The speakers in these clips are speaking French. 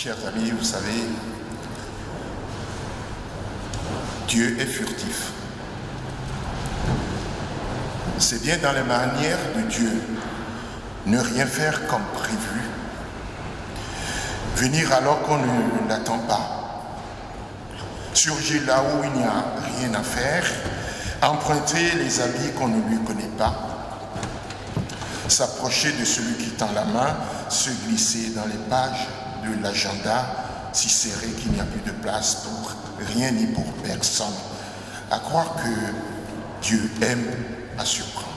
Chers amis, vous savez, Dieu est furtif. C'est bien dans les manières de Dieu, ne rien faire comme prévu, venir alors qu'on ne l'attend pas, surgir là où il n'y a rien à faire, emprunter les habits qu'on ne lui connaît pas, s'approcher de celui qui tend la main, se glisser dans les pages de l'agenda si serré qu'il n'y a plus de place pour rien ni pour personne, à croire que Dieu aime à surprendre.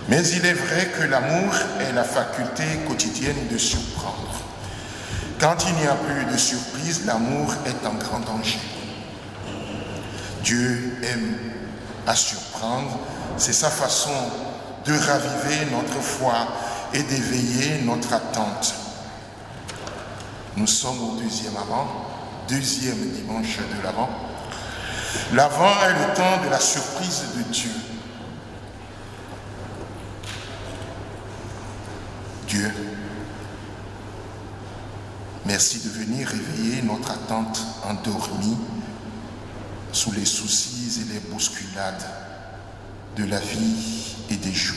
Mais il est vrai que l'amour est la faculté quotidienne de surprendre. Quand il n'y a plus de surprise, l'amour est en grand danger. Dieu aime à surprendre, c'est sa façon de raviver notre foi et d'éveiller notre attente. Nous sommes au deuxième dimanche de l'Avent. L'Avent est le temps de la surprise de Dieu. Dieu, merci de venir réveiller notre attente endormie sous les soucis et les bousculades de la vie et des jours.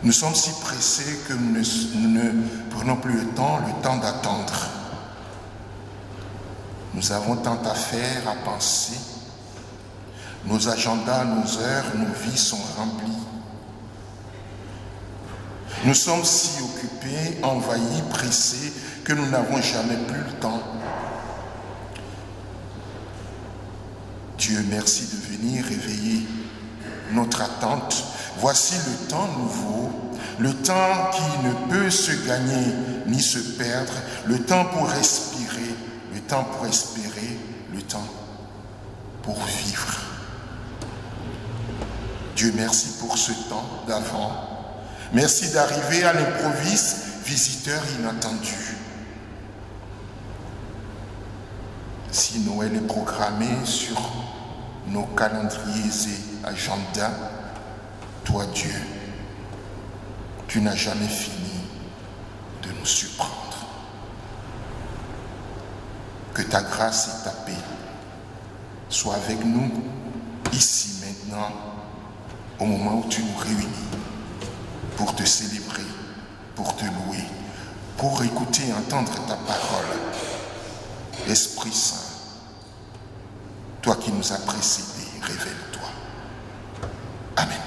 Nous sommes si pressés que nous ne prenons plus le temps d'attendre. Nous avons tant à faire, à penser. Nos agendas, nos heures, nos vies sont remplies. Nous sommes si occupés, envahis, pressés, que nous n'avons jamais plus le temps. Dieu, merci de venir réveiller notre attente. Voici le temps nouveau, le temps qui ne peut se gagner ni se perdre, le temps pour respirer, le temps pour espérer, le temps pour vivre. Dieu, merci pour ce temps d'avant. Merci d'arriver à l'improviste, visiteur inattendu. Si Noël est programmé sur nos calendriers et agendas, toi, Dieu, tu n'as jamais fini de nous surprendre. Que ta grâce et ta paix soient avec nous, ici, maintenant, au moment où tu nous réunis, pour te célébrer, pour te louer, pour écouter et entendre ta parole. Esprit Saint, toi qui nous as précédés, révèle-toi. Amen.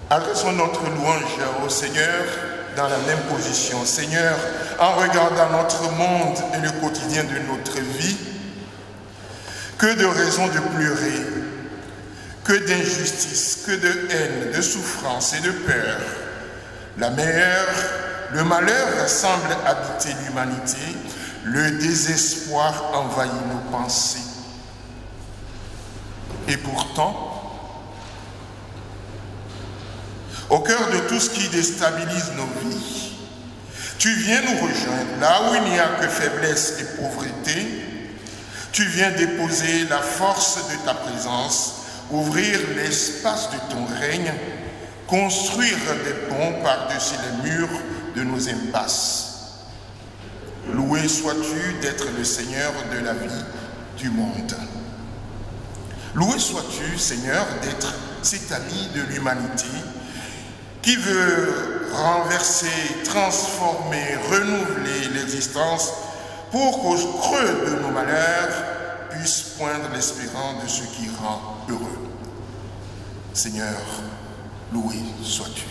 Adressons notre louange au Seigneur dans la même position. Seigneur, en regardant notre monde et le quotidien de notre vie, que de raisons de pleurer, que d'injustice, que de haine, de souffrance et de peur. Le malheur semble habiter l'humanité, le désespoir envahit nos pensées. Et pourtant, au cœur de tout ce qui déstabilise nos vies, tu viens nous rejoindre là où il n'y a que faiblesse et pauvreté. Tu viens déposer la force de ta présence, ouvrir l'espace de ton règne, construire des ponts par-dessus les murs de nos impasses. Loué sois-tu d'être le Seigneur de la vie du monde. Loué sois-tu, Seigneur, d'être cet ami de l'humanité qui veut renverser, transformer, renouveler l'existence pour qu'au creux de nos malheurs puisse poindre l'espérance de ce qui rend heureux. Seigneur, loué sois-tu.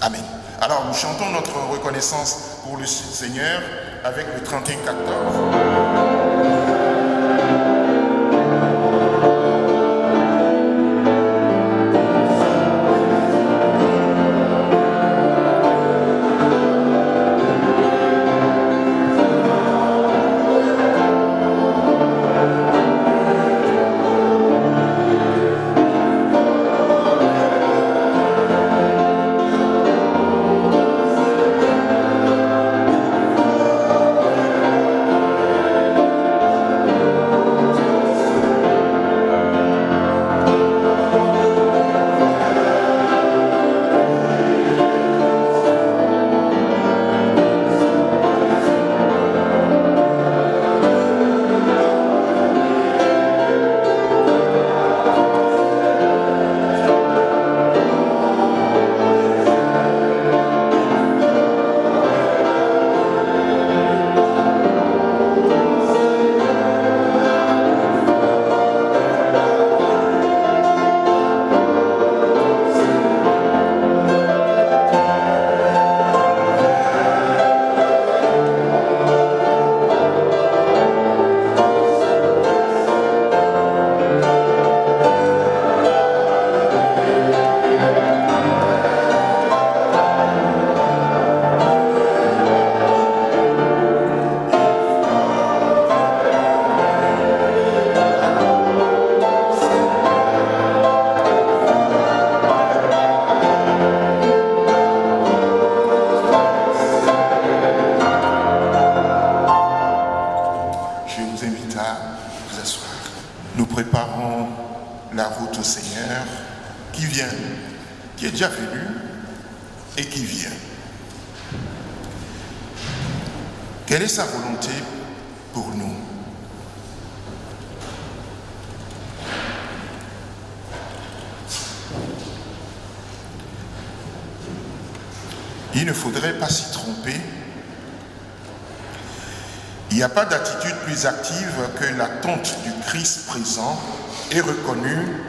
Amen. Alors nous chantons notre reconnaissance pour le Seigneur avec le 31-14. Qui est déjà venu et qui vient. Quelle est sa volonté pour nous? Il ne faudrait pas s'y tromper. Il n'y a pas d'attitude plus active que l'attente du Christ présent et reconnu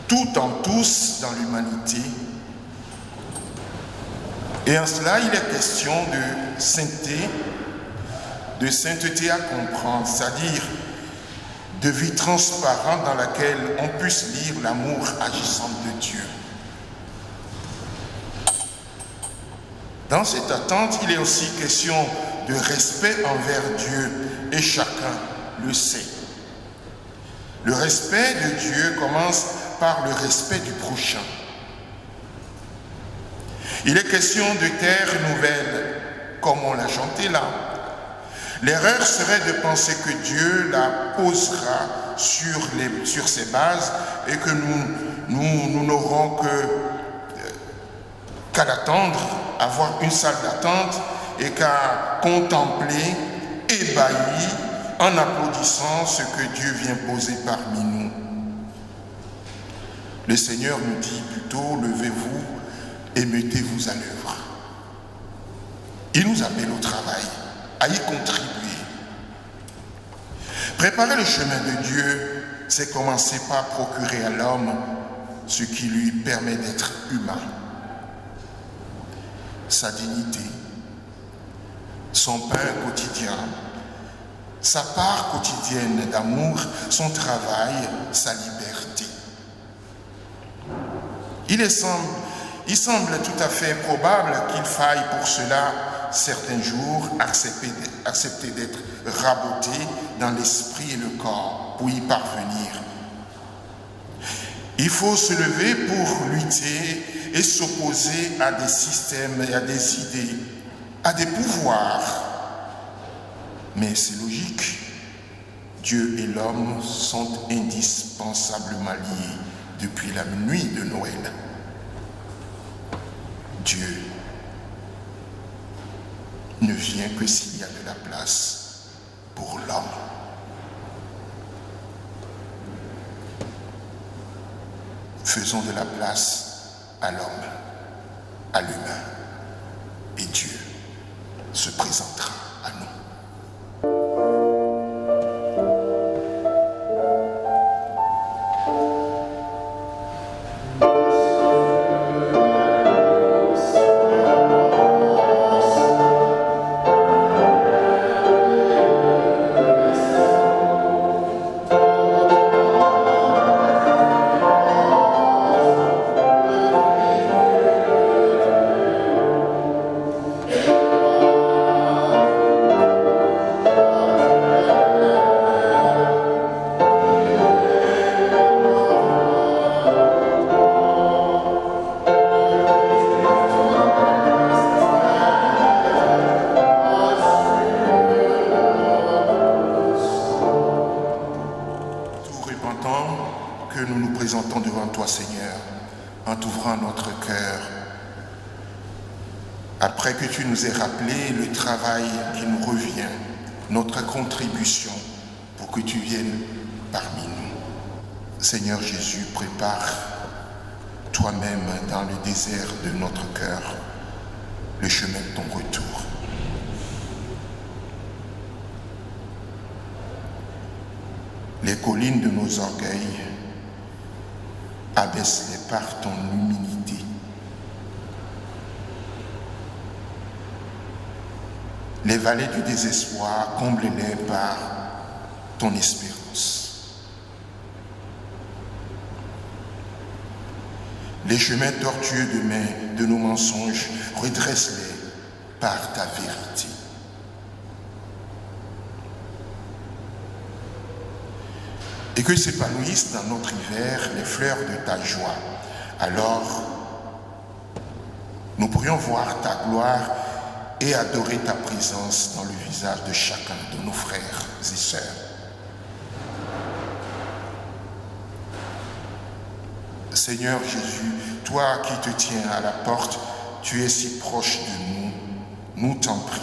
tout en tous dans l'humanité. Et en cela, il est question de sainteté à comprendre, c'est-à-dire de vie transparente dans laquelle on puisse lire l'amour agissant de Dieu. Dans cette attente, il est aussi question de respect envers Dieu, et chacun le sait. Le respect de Dieu commence par le respect du prochain. Il est question de terre nouvelle, comme on l'a chanté là. L'erreur serait de penser que Dieu la posera sur ses bases et que nous n'aurons qu'à l'attendre, avoir une salle d'attente et qu'à contempler, ébahi, en applaudissant ce que Dieu vient poser parmi nous. Le Seigneur nous dit plutôt, levez-vous et mettez-vous à l'œuvre. Il nous appelle au travail, à y contribuer. Préparer le chemin de Dieu, c'est commencer par procurer à l'homme ce qui lui permet d'être humain. Sa dignité, son pain quotidien, sa part quotidienne d'amour, son travail, sa liberté. Il semble tout à fait probable qu'il faille pour cela certains jours accepter d'être raboté dans l'esprit et le corps pour y parvenir. Il faut se lever pour lutter et s'opposer à des systèmes et à des idées, à des pouvoirs. Mais c'est logique. Dieu et l'homme sont indispensablement liés depuis la nuit de Noël. Dieu ne vient que s'il y a de la place pour l'homme. Faisons de la place à l'homme, à l'humain, et Dieu se présentera à nous. Que nous nous présentons devant toi, Seigneur, en t'ouvrant notre cœur. Après que tu nous aies rappelé le travail qui nous revient, notre contribution pour que tu viennes parmi nous. Seigneur Jésus, prépare toi-même dans le désert de notre cœur le chemin de ton retour. Les collines de nos orgueils, abaisse-les par ton humilité. Les vallées du désespoir, comble-les par ton espérance. Les chemins tortueux de nos mensonges, redresse-les par ta vérité. Et que s'épanouissent dans notre hiver les fleurs de ta joie. Alors, nous pourrions voir ta gloire et adorer ta présence dans le visage de chacun de nos frères et sœurs. Seigneur Jésus, toi qui te tiens à la porte, tu es si proche de nous, nous t'en prions.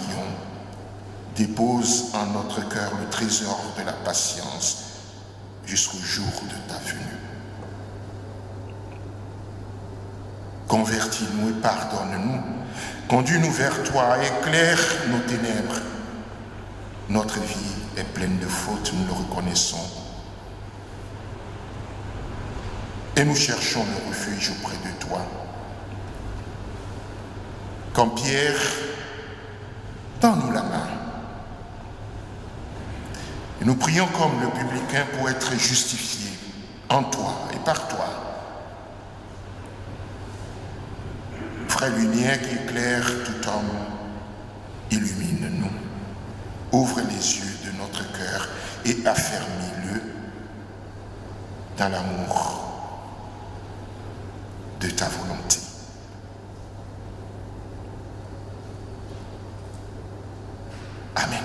Dépose en notre cœur le trésor de la patience jusqu'au jour de ta venue. Convertis-nous et pardonne-nous. Conduis-nous vers toi, éclaire nos ténèbres. Notre vie est pleine de fautes, nous le reconnaissons. Et nous cherchons le refuge auprès de toi. Comme Pierre, tends-nous la main. Et nous prions comme le publicain pour être justifiés en toi et par toi. Vraie lumière qui éclaire tout homme, illumine-nous. Ouvre les yeux de notre cœur et affermis-le dans l'amour de ta volonté. Amen.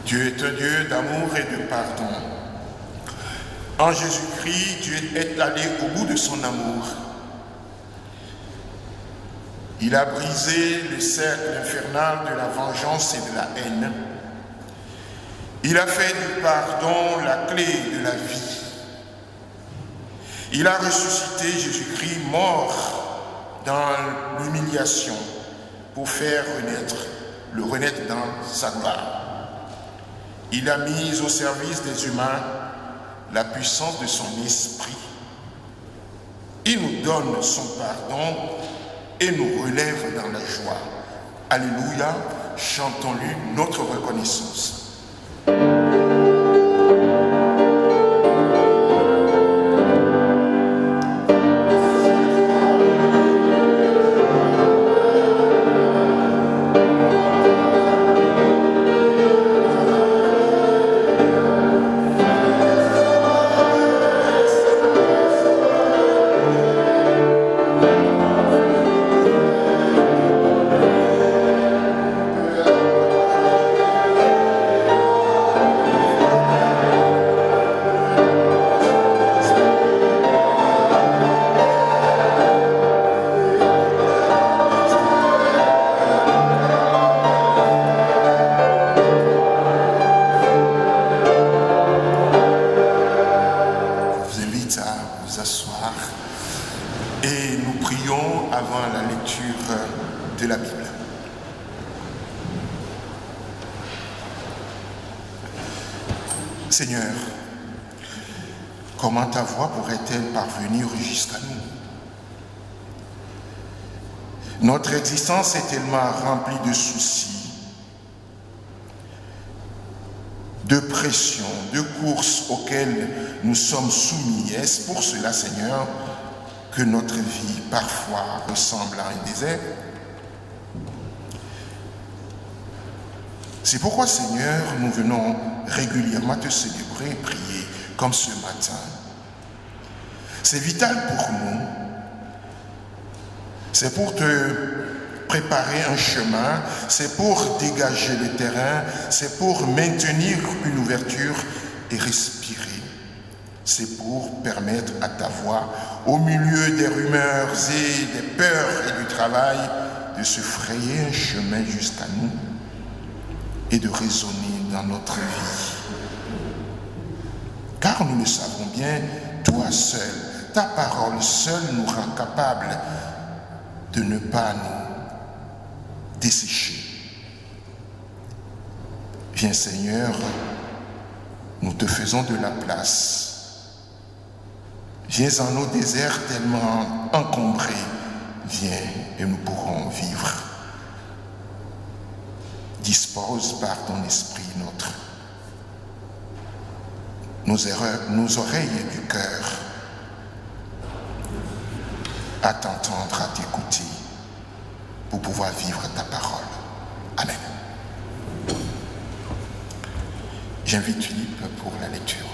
Dieu est un Dieu d'amour et de pardon. En Jésus-Christ, Dieu est allé au bout de son amour Il a brisé le cercle infernal de la vengeance et de la haine. Il a fait du pardon la clé de la vie. Il a ressuscité Jésus-Christ mort dans l'humiliation pour faire le renaître dans sa gloire. Il a mis au service des humains la puissance de son esprit. Il nous donne son pardon et nous relève dans la joie. Alléluia, chantons-lui notre reconnaissance. Seigneur, comment ta voix pourrait-elle parvenir jusqu'à nous? Notre existence est tellement remplie de soucis, de pressions, de courses auxquelles nous sommes soumis. Est-ce pour cela, Seigneur, que notre vie parfois ressemble à un désert? C'est pourquoi, Seigneur, nous venons régulièrement te célébrer et prier, comme ce matin. C'est vital pour nous. C'est pour te préparer un chemin, c'est pour dégager le terrain, c'est pour maintenir une ouverture et respirer. C'est pour permettre à ta voix, au milieu des rumeurs et des peurs et du travail, de se frayer un chemin jusqu'à nous et de résonner dans notre vie. Car nous le savons bien, toi seul, ta parole seule nous rend capables de ne pas nous dessécher. Viens Seigneur, nous te faisons de la place. Viens en nos déserts tellement encombrés. Viens et nous pourrons vivre. Dispose par ton esprit nos oreilles du cœur à t'entendre, à t'écouter pour pouvoir vivre ta parole. Amen. J'invite Philippe pour la lecture.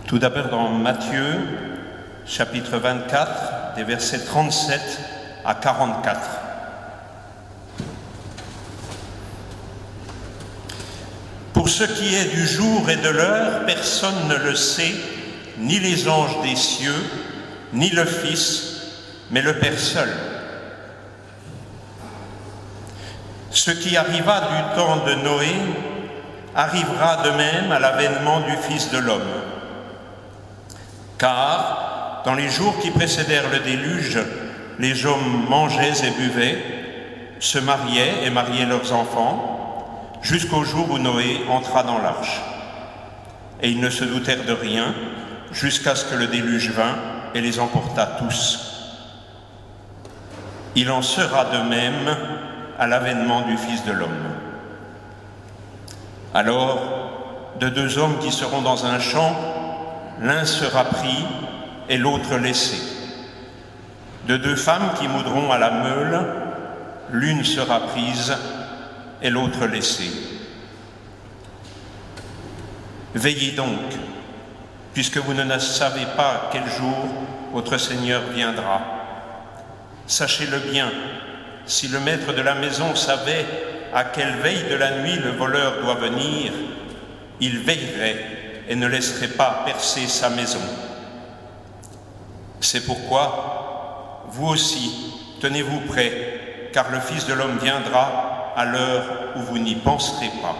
Tout d'abord dans Matthieu, chapitre 24, des versets 37 à 44. Pour ce qui est du jour et de l'heure, personne ne le sait, ni les anges des cieux, ni le Fils, mais le Père seul. Ce qui arriva du temps de Noé arrivera de même à l'avènement du Fils de l'homme. Car, dans les jours qui précédèrent le déluge, les hommes mangeaient et buvaient, se mariaient et mariaient leurs enfants, jusqu'au jour où Noé entra dans l'arche. Et ils ne se doutèrent de rien, jusqu'à ce que le déluge vînt et les emporta tous. Il en sera de même à l'avènement du Fils de l'homme. Alors, de deux hommes qui seront dans un champ, l'un sera pris et l'autre laissé. De deux femmes qui moudront à la meule, l'une sera prise et l'autre laissée. Veillez donc, puisque vous ne savez pas quel jour votre Seigneur viendra. Sachez-le bien, si le maître de la maison savait à quelle veille de la nuit le voleur doit venir, il veillerait et ne laisserait pas percer sa maison. C'est pourquoi, vous aussi, tenez-vous prêts, car le Fils de l'homme viendra à l'heure où vous n'y penserez pas.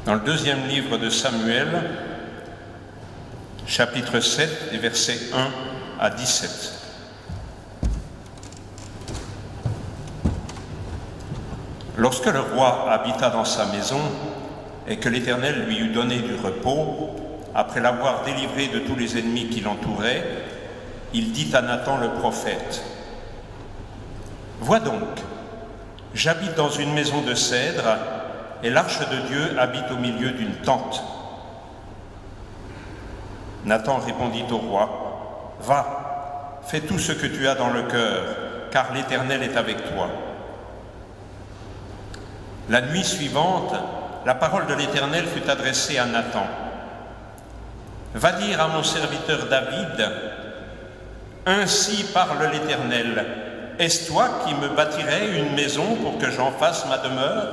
Dans le deuxième livre de Samuel, chapitre 7, des versets 1 à 17. Lorsque le roi habita dans sa maison et que l'Éternel lui eut donné du repos, après l'avoir délivré de tous les ennemis qui l'entouraient, il dit à Nathan le prophète : « Vois donc, j'habite dans une maison de cèdre, et l'arche de Dieu habite au milieu d'une tente. » Nathan répondit au roi : « Va, fais tout ce que tu as dans le cœur, car l'Éternel est avec toi. » La nuit suivante, la parole de l'Éternel fut adressée à Nathan. « Va dire à mon serviteur David : Ainsi parle l'Éternel, est-ce toi qui me bâtirais une maison pour que j'en fasse ma demeure ?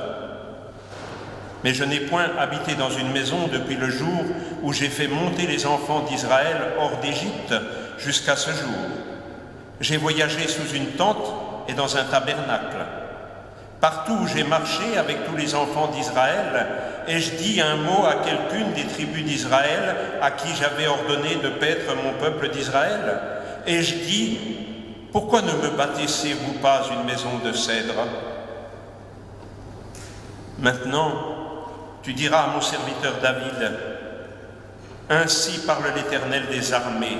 Mais je n'ai point habité dans une maison depuis le jour où j'ai fait monter les enfants d'Israël hors d'Égypte jusqu'à ce jour. J'ai voyagé sous une tente et dans un tabernacle. Partout où j'ai marché avec tous les enfants d'Israël, ai-je dit un mot à quelqu'une des tribus d'Israël à qui j'avais ordonné de paître mon peuple d'Israël ? Ai-je dit : pourquoi ne me bâtissez-vous pas une maison de cèdre ? Maintenant, tu diras à mon serviteur David : Ainsi parle l'Éternel des armées.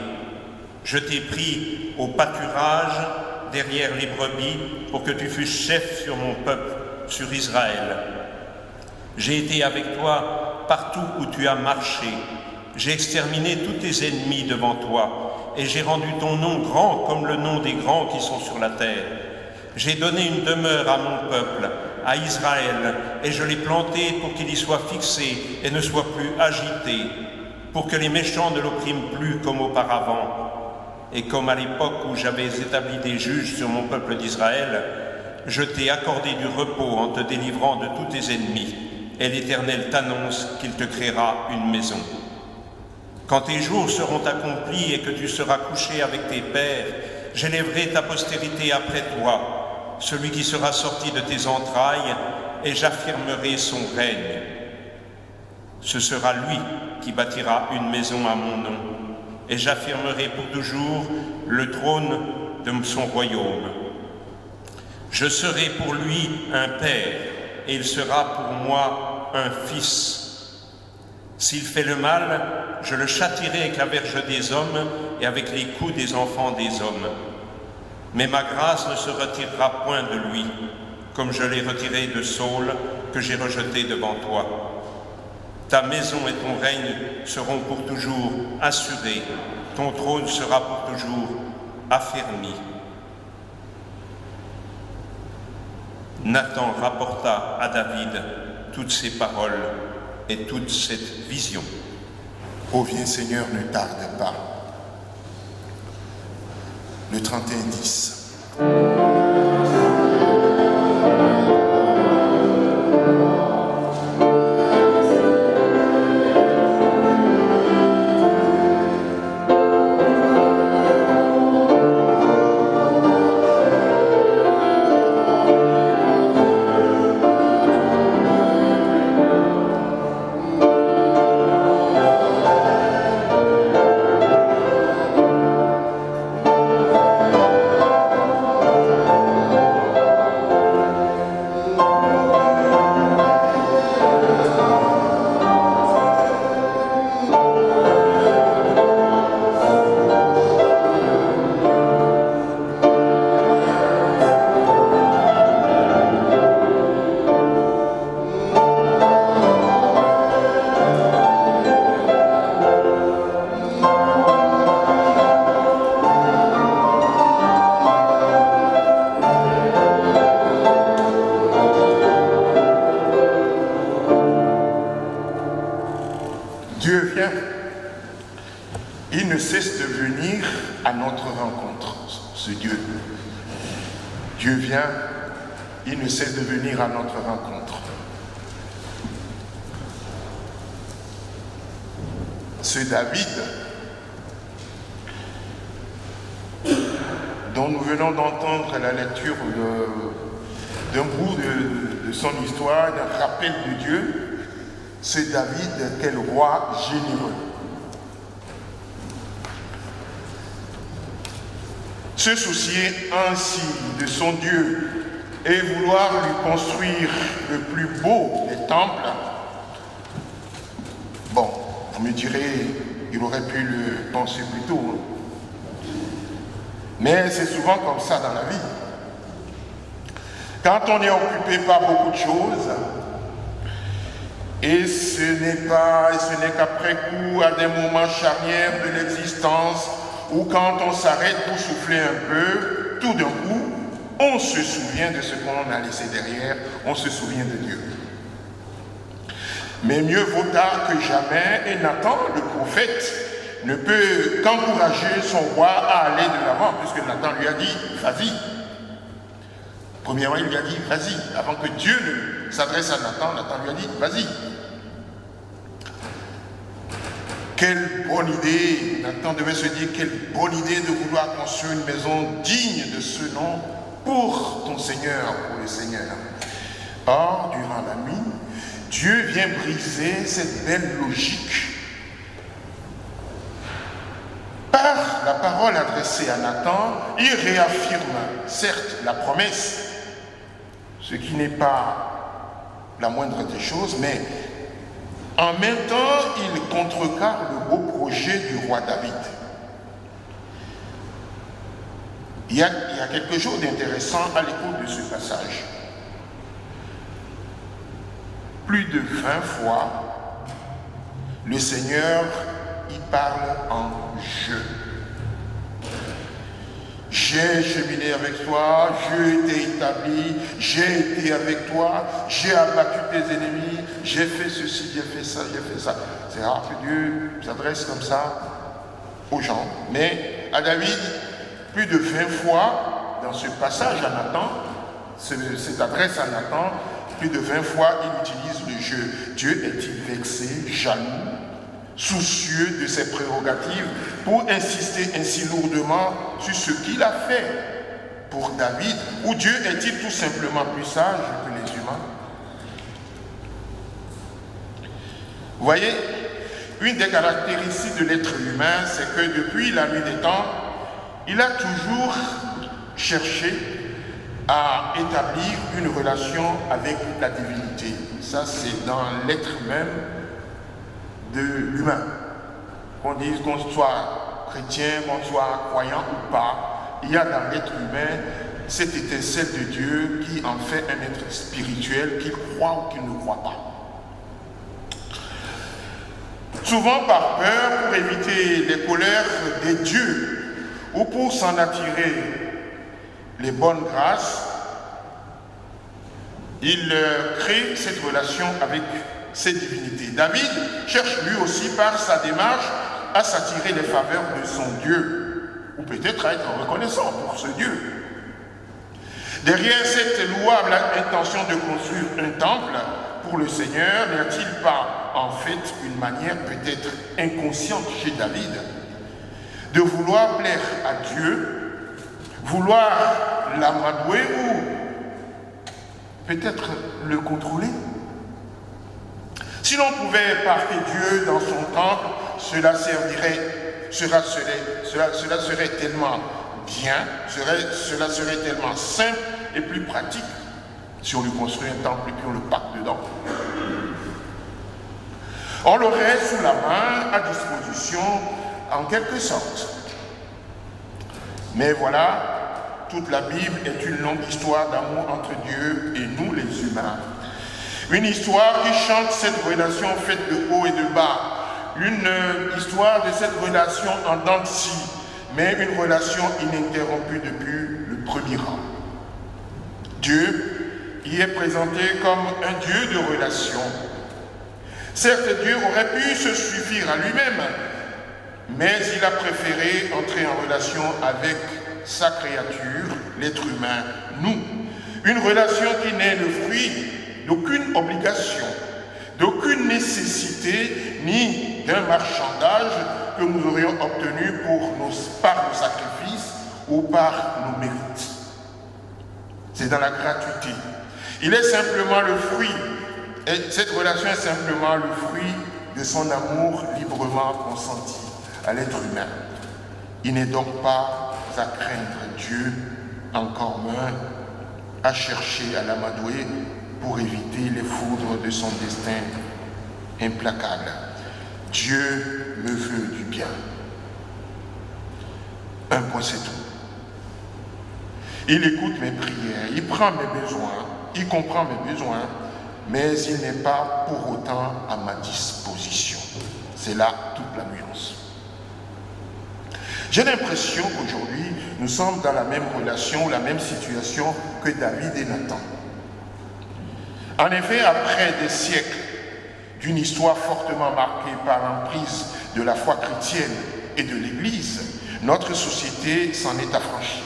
Je t'ai pris au pâturage derrière les brebis pour que tu fusses chef sur mon peuple, sur Israël. J'ai été avec toi partout où tu as marché. J'ai exterminé tous tes ennemis devant toi et j'ai rendu ton nom grand comme le nom des grands qui sont sur la terre. J'ai donné une demeure à mon peuple, à Israël, et je l'ai planté pour qu'il y soit fixé et ne soit plus agité, pour que les méchants ne l'oppriment plus comme auparavant. Et comme à l'époque où j'avais établi des juges sur mon peuple d'Israël, je t'ai accordé du repos en te délivrant de tous tes ennemis, et l'Éternel t'annonce qu'il te créera une maison. Quand tes jours seront accomplis et que tu seras couché avec tes pères, j'élèverai ta postérité après toi, celui qui sera sorti de tes entrailles, et j'affirmerai son règne. Ce sera lui qui bâtira une maison à mon nom, et j'affirmerai pour toujours le trône de son royaume. Je serai pour lui un père, et il sera pour moi un fils. S'il fait le mal, je le châtierai avec la verge des hommes et avec les coups des enfants des hommes. Mais ma grâce ne se retirera point de lui, comme je l'ai retiré de Saul, que j'ai rejeté devant toi. Ta maison et ton règne seront pour toujours assurés, ton trône sera pour toujours affermi. » Nathan rapporta à David toutes ces paroles et toute cette vision. Ô viens Seigneur, ne tarde pas. Le 31-10. Dieu vient, il ne cesse de venir à notre rencontre, ce Dieu. Dieu vient, il ne cesse de venir à notre rencontre. ce David dont nous venons d'entendre la lecture d'un bout de son histoire, d'un rappel de Dieu, ce David, quel roi généreux. Se soucier ainsi de son Dieu et vouloir lui construire le plus beau des temples, bon, vous me direz, il aurait pu le penser plus tôt. Hein. Mais c'est souvent comme ça dans la vie. Quand on est occupé par beaucoup de choses, et ce n'est qu'après coup, à des moments charnières de l'existence, ou quand on s'arrête pour souffler un peu, tout d'un coup, on se souvient de ce qu'on a laissé derrière, on se souvient de Dieu. Mais mieux vaut tard que jamais, et Nathan, le prophète, ne peut qu'encourager son roi à aller de l'avant, puisque Nathan lui a dit, vas-y. Premièrement, il lui a dit, vas-y. Avant que Dieu ne s'adresse à Nathan, Nathan lui a dit, vas-y. Quelle bonne idée, Nathan devait se dire, quelle bonne idée de vouloir construire une maison digne de ce nom pour ton Seigneur, pour le Seigneur. Or, durant la nuit, Dieu vient briser cette belle logique par la parole adressée à Nathan. Il réaffirme, certes, la promesse, ce qui n'est pas la moindre des choses, mais en même temps, il contrecarre le beau projet du roi David. Il y a quelque chose d'intéressant à l'écoute de ce passage. Plus de 20 fois, le Seigneur y parle en « je ». J'ai cheminé avec toi, je t'ai établi, j'ai été avec toi, j'ai abattu tes ennemis, j'ai fait ceci, j'ai fait ça, j'ai fait ça. C'est rare que Dieu s'adresse comme ça aux gens. Mais à David, plus de 20 fois, dans ce passage à Nathan, cette adresse à Nathan, plus de 20 fois, il utilise le « je ». Dieu est-il vexé, jaloux, soucieux de ses prérogatives, pour insister ainsi lourdement sur ce qu'il a fait pour David, ou Dieu est-il tout simplement plus sage que les humains? Vous voyez, une des caractéristiques de l'être humain, c'est que depuis la nuit des temps, il a toujours cherché à établir une relation avec la divinité. Ça, c'est dans l'être même de l'humain. Qu'on dise qu'on soit chrétien, qu'on soit croyant ou pas, il y a dans l'être humain cette étincelle de Dieu qui en fait un être spirituel, qu'il croit ou qu'il ne croit pas. Souvent par peur, pour éviter les colères des dieux ou pour s'en attirer les bonnes grâces, il crée cette relation avec cette divinité. David cherche lui aussi par sa démarche à s'attirer les faveurs de son Dieu, ou peut-être à être reconnaissant pour ce Dieu. Derrière cette louable intention de construire un temple pour le Seigneur, n'y a-t-il pas en fait une manière peut-être inconsciente chez David de vouloir plaire à Dieu, vouloir l'amadouer ou peut-être le contrôler? Si l'on pouvait parquer Dieu dans son temple, cela serait tellement bien, cela serait tellement simple et plus pratique si on lui construit un temple et puis on le parque dedans. On l'aurait sous la main, à disposition, en quelque sorte. Mais voilà, toute la Bible est une longue histoire d'amour entre Dieu et nous les humains. Une histoire qui chante cette relation faite de haut et de bas. Une histoire de cette relation en dents de scie, mais une relation ininterrompue depuis le premier rang. Dieu y est présenté comme un Dieu de relation. Certes, Dieu aurait pu se suffire à lui-même, mais il a préféré entrer en relation avec sa créature, l'être humain, nous. Une relation qui n'est le fruit d'aucune obligation, d'aucune nécessité ni d'un marchandage que nous aurions obtenu par nos sacrifices ou par nos mérites. C'est dans la gratuité. Il est simplement le fruit, et cette relation est simplement le fruit de son amour librement consenti à l'être humain. Il n'est donc pas à craindre Dieu, encore moins à chercher à l'amadouer pour éviter les foudres de son destin implacable. Dieu me veut du bien. Un point, c'est tout. Il écoute mes prières, il prend mes besoins, il comprend mes besoins, mais il n'est pas pour autant à ma disposition. C'est là toute la nuance. J'ai l'impression qu'aujourd'hui, nous sommes dans la même relation, la même situation que David et Nathan. En effet, après des siècles d'une histoire fortement marquée par l'emprise de la foi chrétienne et de l'Église, notre société s'en est affranchie.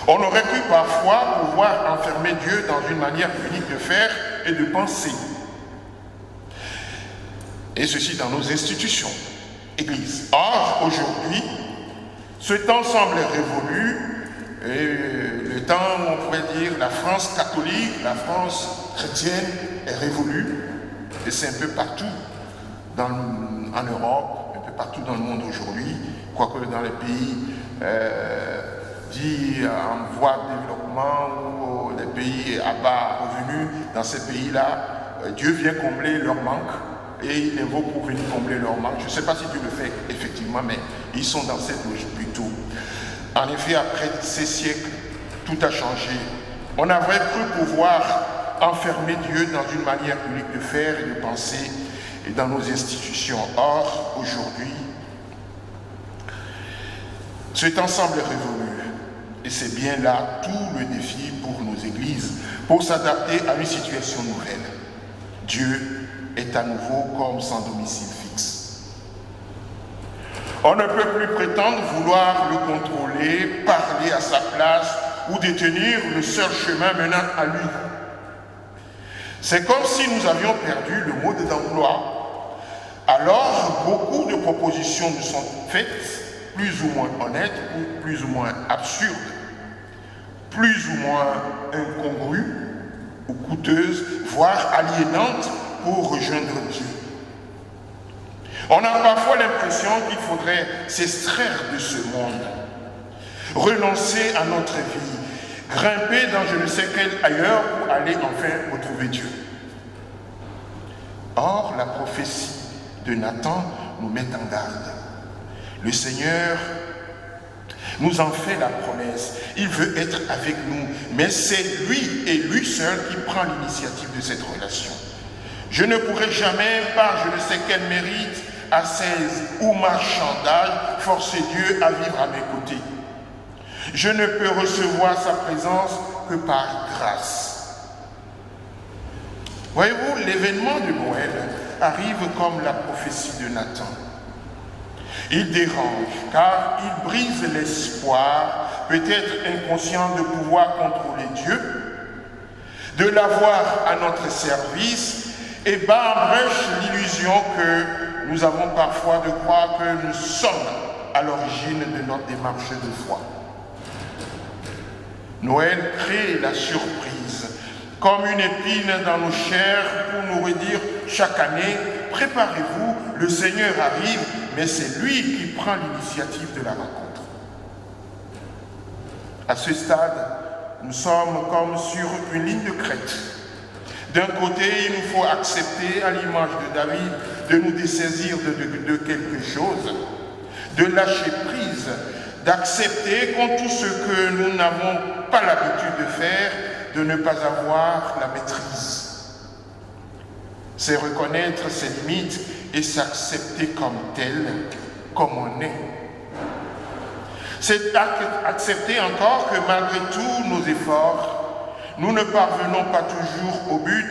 On aurait pu parfois pouvoir enfermer Dieu dans une manière unique de faire et de penser. Et ceci dans nos institutions, Églises. Or, aujourd'hui, ce temps semble révolu, et le temps où on pourrait dire la France catholique, la France chrétienne est révolue, et c'est un peu partout en Europe, un peu partout dans le monde aujourd'hui, quoique dans les pays dits en voie de développement ou les pays à bas revenus, dans ces pays-là, Dieu vient combler leur manque et il les vaut pour venir combler leur manque. Je ne sais pas si Dieu le fait effectivement, mais ils sont dans cette logique plutôt. En effet, après ces siècles, tout a changé. On avait cru pouvoir enfermer Dieu dans une manière unique de faire et de penser et dans nos institutions. Or, aujourd'hui, ce temps semble révolu. Et c'est bien là tout le défi pour nos églises, pour s'adapter à une situation nouvelle. Dieu est à nouveau comme sans domicile fixe. On ne peut plus prétendre vouloir le contrôler, parler à sa place ou détenir le seul chemin menant à lui. C'est comme si nous avions perdu le mode d'emploi. Alors, beaucoup de propositions nous sont faites, plus ou moins honnêtes ou plus ou moins absurdes, plus ou moins incongrues ou coûteuses, voire aliénantes pour rejoindre Dieu. On a parfois l'impression qu'il faudrait s'extraire de ce monde, renoncer à notre vie, grimper dans je ne sais quel ailleurs pour aller enfin retrouver Dieu. Or, la prophétie de Nathan nous met en garde. Le Seigneur nous en fait la promesse. Il veut être avec nous, mais c'est lui et lui seul qui prend l'initiative de cette relation. Je ne pourrai jamais, par je ne sais quel mérite, ascèse ou marchandage, forcer Dieu à vivre à mes côtés. Je ne peux recevoir sa présence que par grâce. Voyez-vous, l'événement de Noël arrive comme la prophétie de Nathan. Il dérange, car il brise l'espoir, peut-être inconscient de pouvoir contrôler Dieu, de l'avoir à notre service, et bat en brèche l'illusion que nous avons parfois de croire que nous sommes à l'origine de notre démarche de foi. Noël crée la surprise, comme une épine dans nos chairs pour nous redire chaque année, préparez-vous, le Seigneur arrive, mais c'est lui qui prend l'initiative de la rencontre. À ce stade, nous sommes comme sur une ligne de crête. D'un côté, il nous faut accepter, à l'image de David, de nous dessaisir de quelque chose, de lâcher prise, d'accepter contre tout ce que nous n'avons pas l'habitude de faire, de ne pas avoir la maîtrise. C'est reconnaître ses limites et s'accepter comme tel, comme on est. C'est accepter encore que malgré tous nos efforts, nous ne parvenons pas toujours au but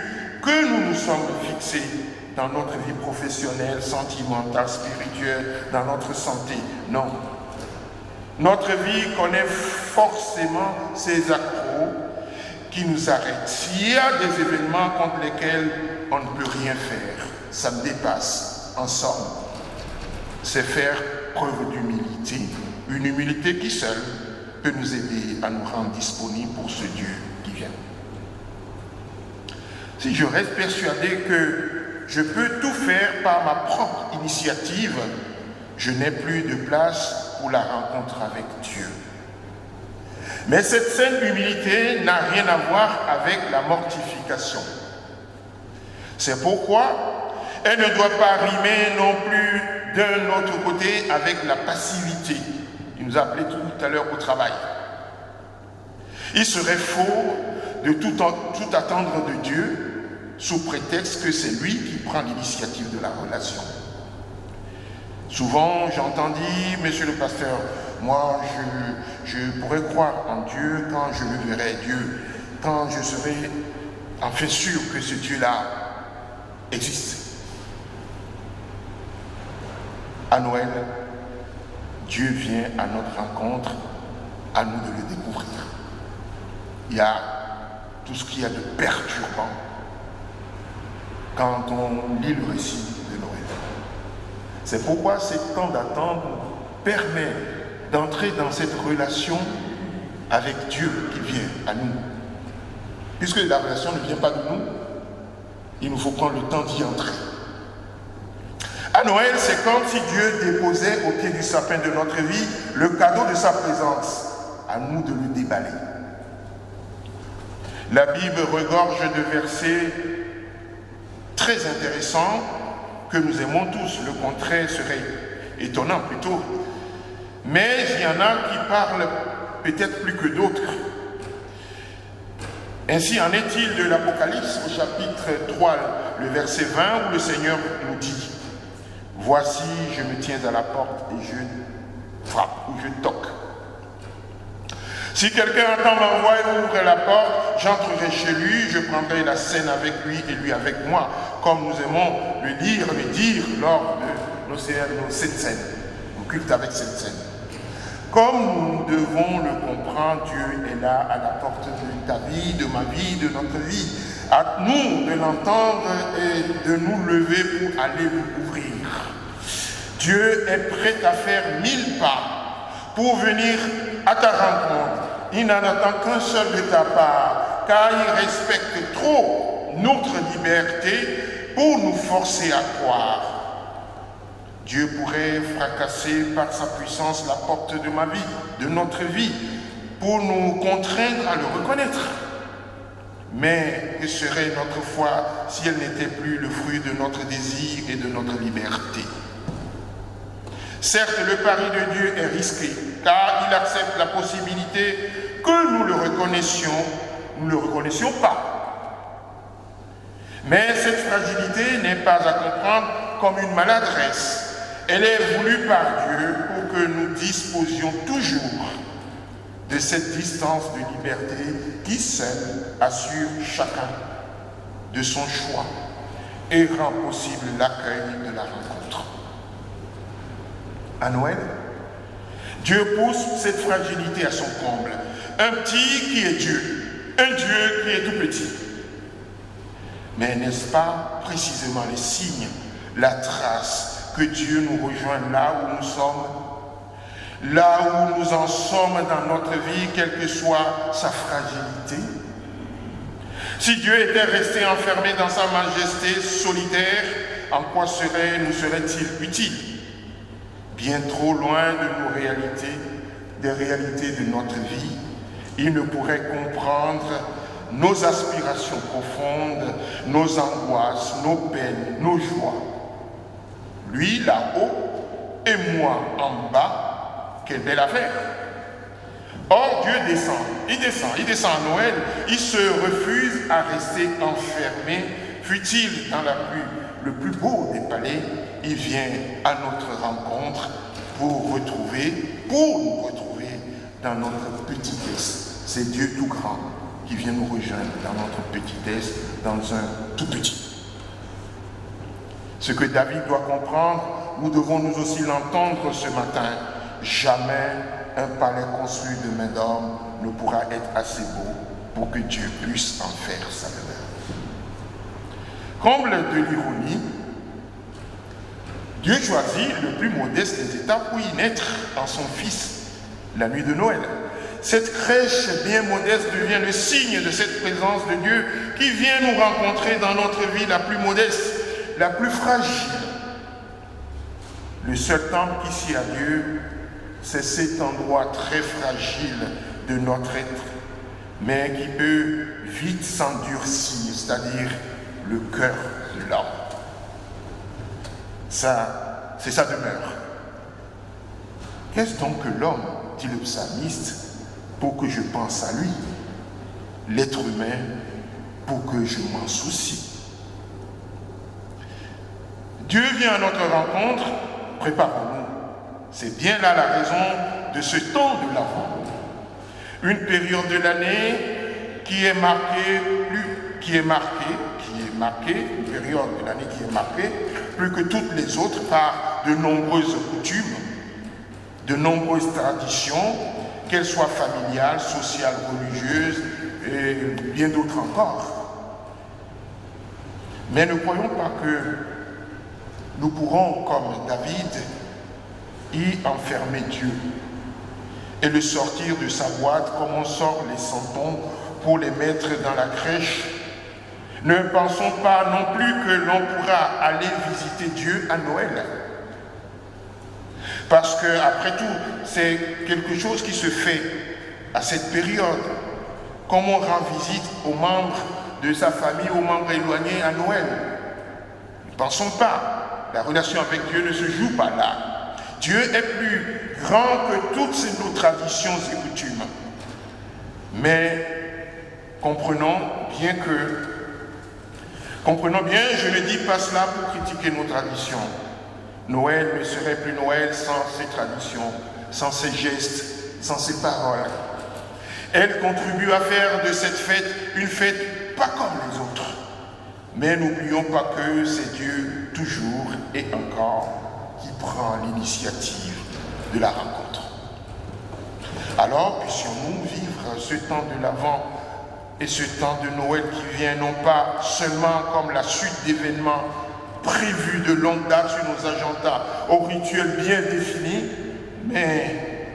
que nous nous sommes fixés dans notre vie professionnelle, sentimentale, spirituelle, dans notre santé. Non. Notre vie connaît forcément ses accros qui nous arrête. S'il y a des événements contre lesquels on ne peut rien faire, ça me dépasse. En somme, c'est faire preuve d'humilité. Une humilité qui seule peut nous aider à nous rendre disponibles pour ce Dieu qui vient. Si je reste persuadé que je peux tout faire par ma propre initiative, je n'ai plus de place pour la rencontre avec Dieu. Mais cette sainte humilité n'a rien à voir avec la mortification. C'est pourquoi elle ne doit pas rimer non plus d'un autre côté avec la passivité. Il nous a appelé tout à l'heure au travail. Il serait faux de tout attendre de Dieu sous prétexte que c'est lui qui prend l'initiative de la relation. Souvent, j'entends dire, monsieur le pasteur, moi, je pourrais croire en Dieu quand je le verrai, Dieu, quand je serai enfin sûr que ce Dieu-là existe. À Noël, Dieu vient à notre rencontre, à nous de le découvrir. Il y a tout ce qu'il y a de perturbant quand on lit le récit de Noël. C'est pourquoi ces temps d'attente permet d'entrer dans cette relation avec Dieu qui vient à nous. Puisque la relation ne vient pas de nous, il nous faut prendre le temps d'y entrer. À Noël, c'est comme si Dieu déposait au pied du sapin de notre vie le cadeau de sa présence. À nous de le déballer. La Bible regorge de versets très intéressants que nous aimons tous. Le contraire serait étonnant plutôt. Mais il y en a qui parlent peut-être plus que d'autres. Ainsi en est-il de l'Apocalypse au chapitre 3, le verset 20, où le Seigneur nous dit « Voici, je me tiens à la porte et je frappe ou je toque. Si quelqu'un entend ma voix et ouvre la porte, j'entrerai chez lui, je prendrai la scène avec lui et lui avec moi, comme nous aimons le dire lors de nos sept scènes, au culte avec cette scène. Comme nous devons le comprendre, Dieu est là à la porte de ta vie, de ma vie, de notre vie. À nous de l'entendre et de nous lever pour aller l'ouvrir. Dieu est prêt à faire 1000 pas pour venir à ta rencontre. Il n'en attend qu'un seul de ta part, car il respecte trop notre liberté pour nous forcer à croire. Dieu pourrait fracasser par sa puissance la porte de ma vie, de notre vie, pour nous contraindre à le reconnaître. Mais que serait notre foi si elle n'était plus le fruit de notre désir et de notre liberté? Certes, le pari de Dieu est risqué, car il accepte la possibilité que nous ne le reconnaissions pas. Mais cette fragilité n'est pas à comprendre comme une maladresse. Elle est voulue par Dieu pour que nous disposions toujours de cette distance de liberté qui seule assure chacun de son choix et rend possible l'accueil de la rencontre. À Noël, Dieu pousse cette fragilité à son comble. Un petit qui est Dieu, un Dieu qui est tout petit. Mais n'est-ce pas précisément les signes, la trace que Dieu nous rejoint là où nous sommes, là où nous en sommes dans notre vie, quelle que soit sa fragilité? Si Dieu était resté enfermé dans sa majesté solitaire, en quoi nous serait-il utile? Bien trop loin de nos réalités, des réalités de notre vie, il ne pourrait comprendre nos aspirations profondes, nos angoisses, nos peines, nos joies. Lui là-haut et moi en bas, quelle belle affaire. Or Dieu descend, il descend à Noël, il se refuse à rester enfermé, fut-il dans le plus beau des palais, il vient à notre rencontre pour nous retrouver dans notre petitesse. C'est Dieu tout grand qui vient nous rejoindre dans notre petitesse, dans un tout petit. Ce que David doit comprendre, nous devons nous aussi l'entendre ce matin. Jamais un palais construit de main d'homme ne pourra être assez beau pour que Dieu puisse en faire sa demeure. Comble de l'ironie, Dieu choisit le plus modeste des états pour y naître en son Fils, la nuit de Noël. Cette crèche bien modeste devient le signe de cette présence de Dieu qui vient nous rencontrer dans notre vie la plus modeste, la plus fragile. Le seul temple qui sied à Dieu, c'est cet endroit très fragile de notre être, mais qui peut vite s'endurcir, c'est-à-dire le cœur de l'homme. Ça, c'est sa demeure. Qu'est-ce donc que l'homme, dit le psalmiste, pour que je pense à lui, l'être humain pour que je m'en soucie. Dieu vient à notre rencontre, préparons-nous. C'est bien là la raison de ce temps de l'Avent. Une période de l'année qui est marquée, une période de l'année qui est marquée, plus que toutes les autres, par de nombreuses coutumes, de nombreuses traditions, qu'elles soient familiales, sociales, religieuses et bien d'autres encore. Mais ne croyons pas que nous pourrons, comme David, y enfermer Dieu et le sortir de sa boîte comme on sort les santons pour les mettre dans la crèche. Ne pensons pas non plus que l'on pourra aller visiter Dieu à Noël. Parce que, après tout, c'est quelque chose qui se fait à cette période. Comme on rend visite aux membres de sa famille, aux membres éloignés à Noël. Ne pensons pas. La relation avec Dieu ne se joue pas là. Dieu est plus grand que toutes nos traditions et coutumes. Mais comprenons bien, je ne dis pas cela pour critiquer nos traditions. Noël ne serait plus Noël sans ses traditions, sans ses gestes, sans ses paroles. Elle contribue à faire de cette fête une fête pas comme les autres. Mais n'oublions pas que c'est Dieu toujours et encore qui prend l'initiative de la rencontre. Alors puissions-nous vivre ce temps de l'Avent et ce temps de Noël qui vient non pas seulement comme la suite d'événements prévus de longue date sur nos agendas, au rituel bien défini, mais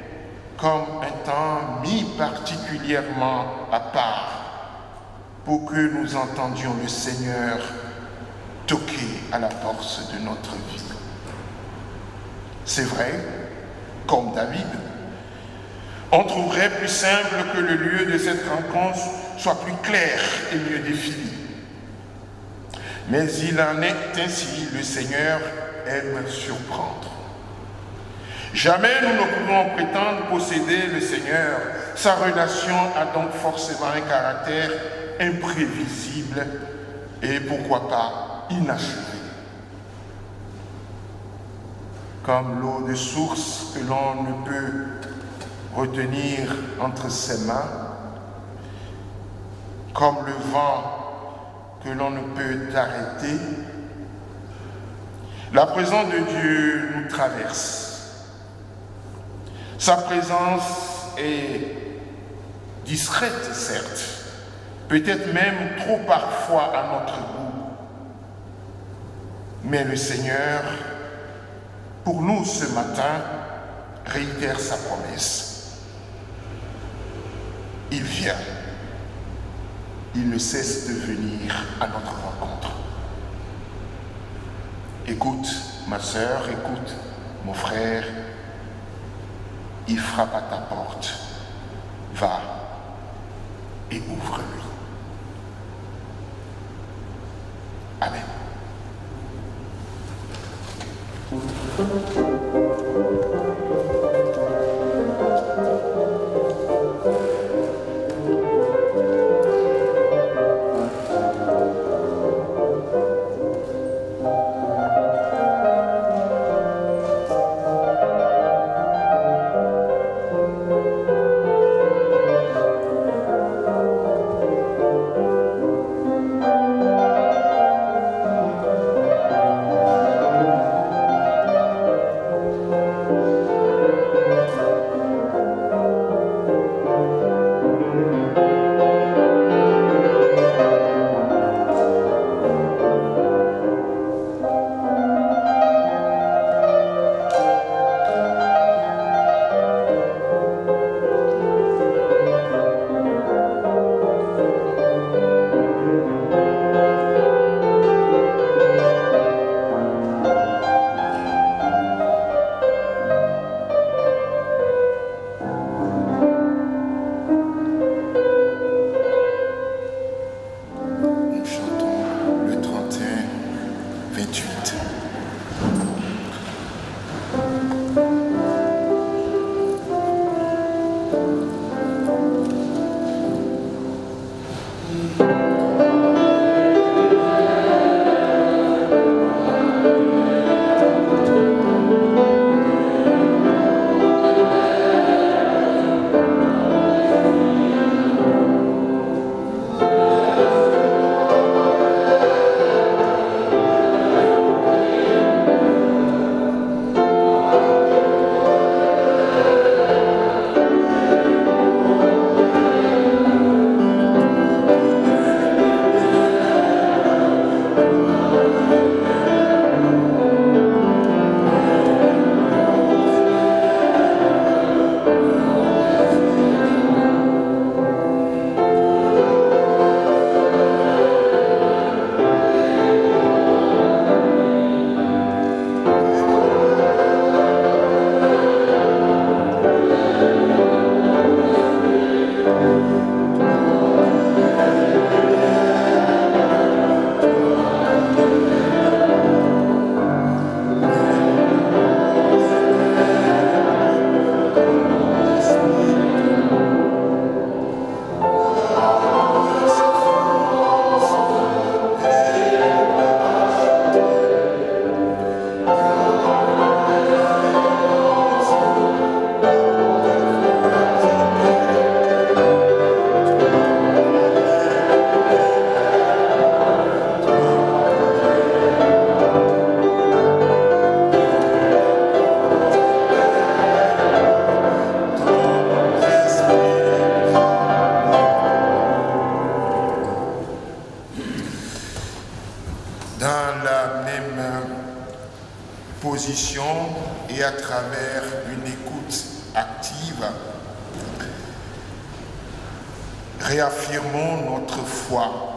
comme un temps mis particulièrement à part pour que nous entendions le Seigneur toquer à la porte de notre vie. C'est vrai, comme David, on trouverait plus simple que le lieu de cette rencontre soit plus clair et mieux défini. Mais il en est ainsi, le Seigneur aime surprendre. Jamais nous ne pourrons prétendre posséder le Seigneur. Sa relation a donc forcément un caractère imprévisible et pourquoi pas inachevé. Comme l'eau de source que l'on ne peut retenir entre ses mains, comme le vent que l'on ne peut arrêter, la présence de Dieu nous traverse. Sa présence est discrète, certes, peut-être même trop parfois à notre goût. Mais le Seigneur, pour nous ce matin, réitère sa promesse. Il vient. Il ne cesse de venir à notre rencontre. Écoute, ma sœur, écoute, mon frère, il frappe à ta porte. Va et ouvre-lui. Amen. dans la même position et à travers une écoute active, réaffirmons notre foi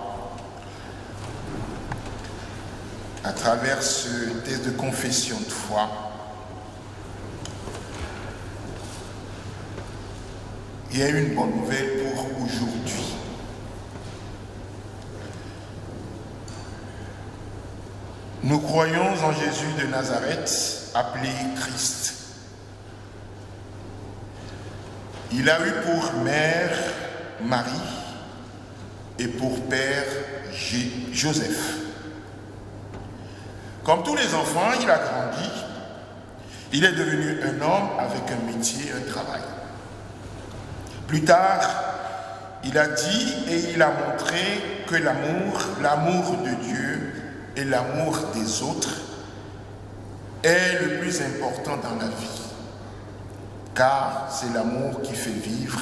à travers ce test de confession de foi. Il y a une bonne nouvelle pour aujourd'hui. Nous croyons en Jésus de Nazareth, appelé Christ. Il a eu pour mère Marie et pour père Joseph. Comme tous les enfants, il a grandi. Il est devenu un homme avec un métier, un travail. Plus tard, il a dit et il a montré que l'amour de Dieu et l'amour des autres est le plus important dans la vie, car c'est l'amour qui fait vivre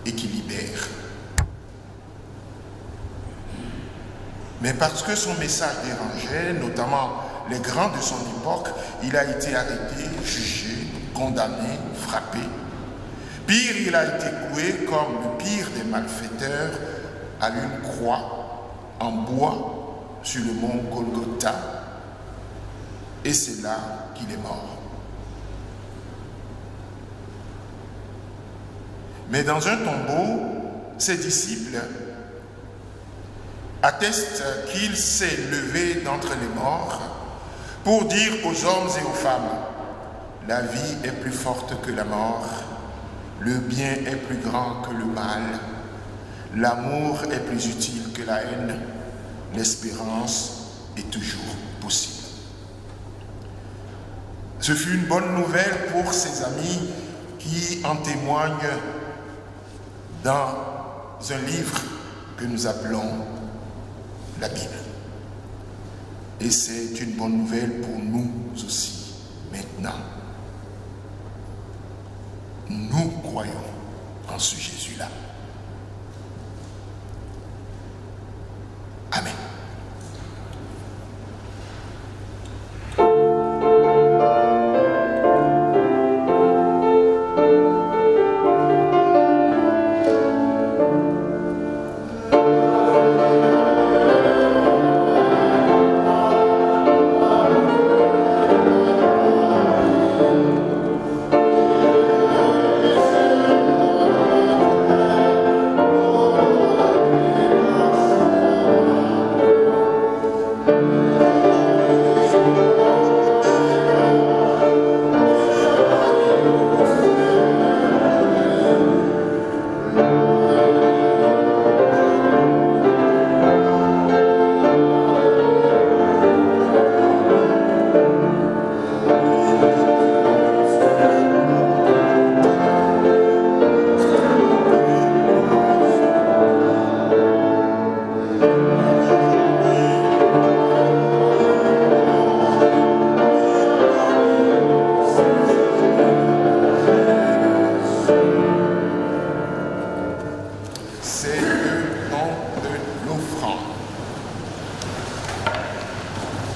et qui libère. Mais parce que son message dérangeait, notamment les grands de son époque, il a été arrêté, jugé, condamné, frappé. Pire, il a été cloué comme le pire des malfaiteurs à une croix en bois sur le mont Golgotha. Et c'est là qu'il est mort. Mais dans un tombeau, ses disciples attestent qu'il s'est levé d'entre les morts pour dire aux hommes et aux femmes, la vie est plus forte que la mort, le bien est plus grand que le mal, l'amour est plus utile que la haine, l'espérance est toujours possible. Ce fut une bonne nouvelle pour ses amis qui en témoignent dans un livre que nous appelons la Bible. Et c'est une bonne nouvelle pour nous aussi, maintenant. Nous croyons en ce Jésus-là. Amen.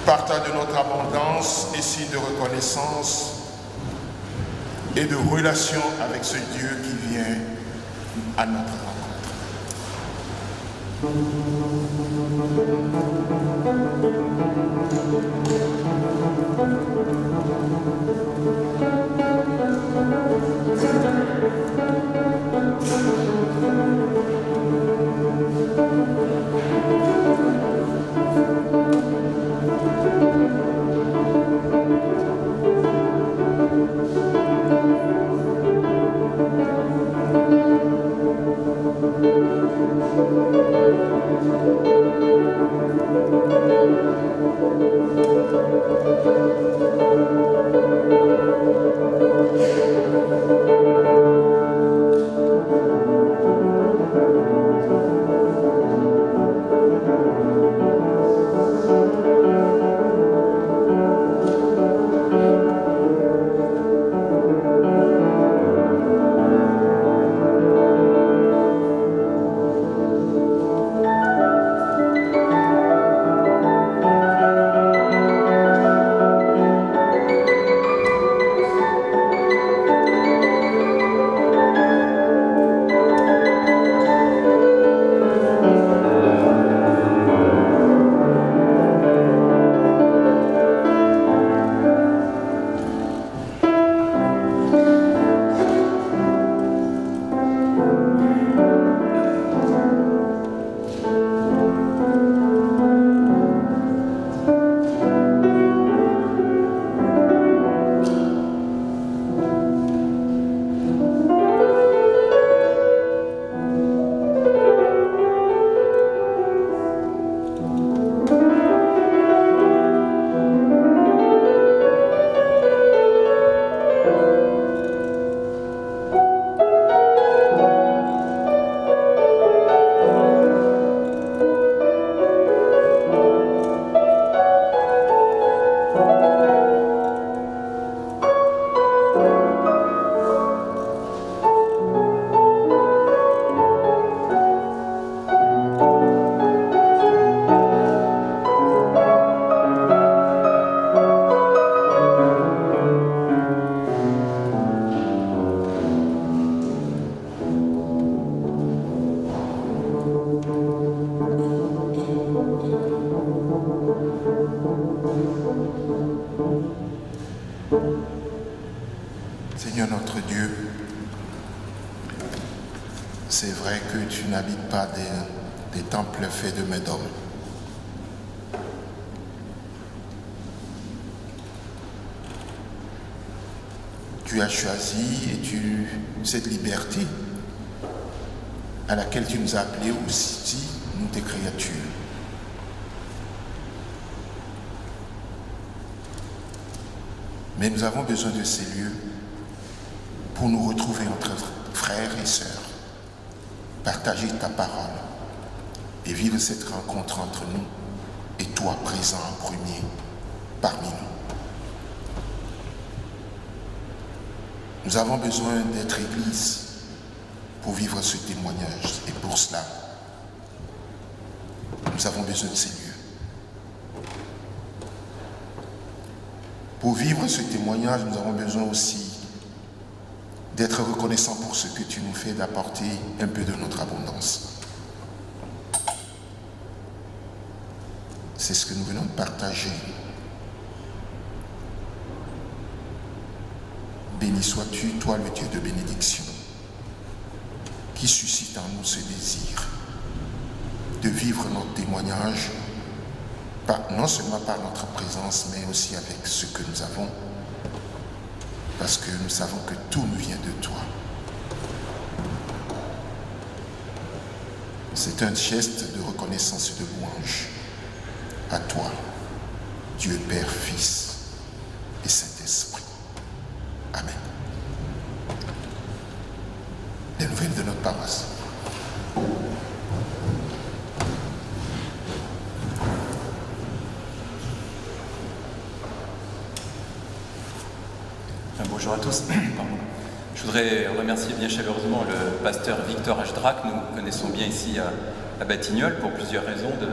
Partage de notre abondance et signe de reconnaissance et de relation avec ce Dieu qui vient à notre rencontre. Seigneur notre Dieu, c'est vrai que tu n'habites pas des temples faits de mains d'hommes. Tu as choisi et cette liberté à laquelle tu nous as appelés aussi, nous tes créatures. Mais nous avons besoin de ces lieux pour nous retrouver entre frères et sœurs, partager ta parole et vivre cette rencontre entre nous et toi présent en premier parmi nous. Nous avons besoin d'être Église pour vivre ce témoignage et pour cela, nous avons besoin de ces lieux. Pour vivre ce témoignage, nous avons besoin aussi d'être reconnaissants pour ce que tu nous fais, d'apporter un peu de notre abondance. C'est ce que nous venons de partager. Béni sois-tu, toi le Dieu de bénédiction, qui suscite en nous ce désir de vivre notre témoignage, non seulement par notre présence, mais aussi avec ce que nous avons, parce que nous savons que tout nous vient de toi. C'est un geste de reconnaissance et de louange à toi, Dieu Père, Fils et Saint-Esprit. Amen. Les nouvelles de notre paroisse. Bonjour à tous. Je voudrais remercier bien chaleureusement le pasteur Victor Ajdrac. Nous connaissons bien ici à Batignolles pour plusieurs raisons de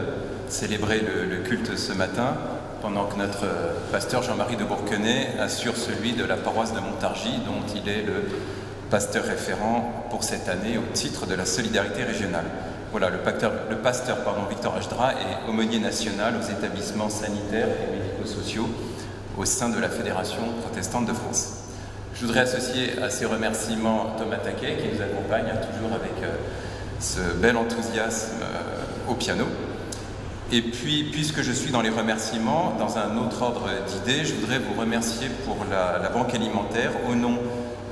célébrer le culte ce matin, pendant que notre pasteur Jean-Marie de Bourquenay assure celui de la paroisse de Montargis, dont il est le pasteur référent pour cette année au titre de la solidarité régionale. Voilà, le pasteur Victor Ajdrac est aumônier national aux établissements sanitaires et médico-sociaux au sein de la Fédération protestante de France. Je voudrais associer à ces remerciements Thomas Taquet, qui nous accompagne toujours avec ce bel enthousiasme au piano. Et puis, puisque je suis dans les remerciements, dans un autre ordre d'idées, je voudrais vous remercier pour la Banque alimentaire au nom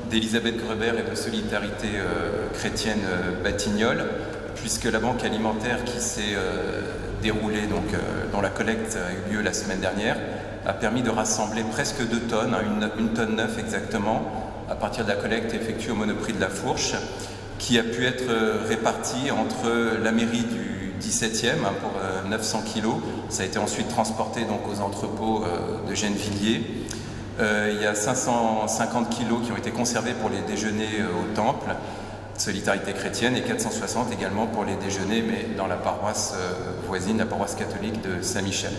d'Elisabeth Greber et de Solidarité chrétienne Batignolles, puisque la Banque alimentaire qui s'est déroulée, dont la collecte a eu lieu la semaine dernière, a permis de rassembler presque 2 tonnes, une tonne 9 exactement, à partir de la collecte effectuée au Monoprix de la Fourche, qui a pu être répartie entre la mairie du 17e pour 900 kilos. Ça a été ensuite transporté aux entrepôts de Gennevilliers. Il y a 550 kilos qui ont été conservés pour les déjeuners au temple, Solidarité chrétienne, et 460 également pour les déjeuners, mais dans la paroisse voisine, la paroisse catholique de Saint-Michel.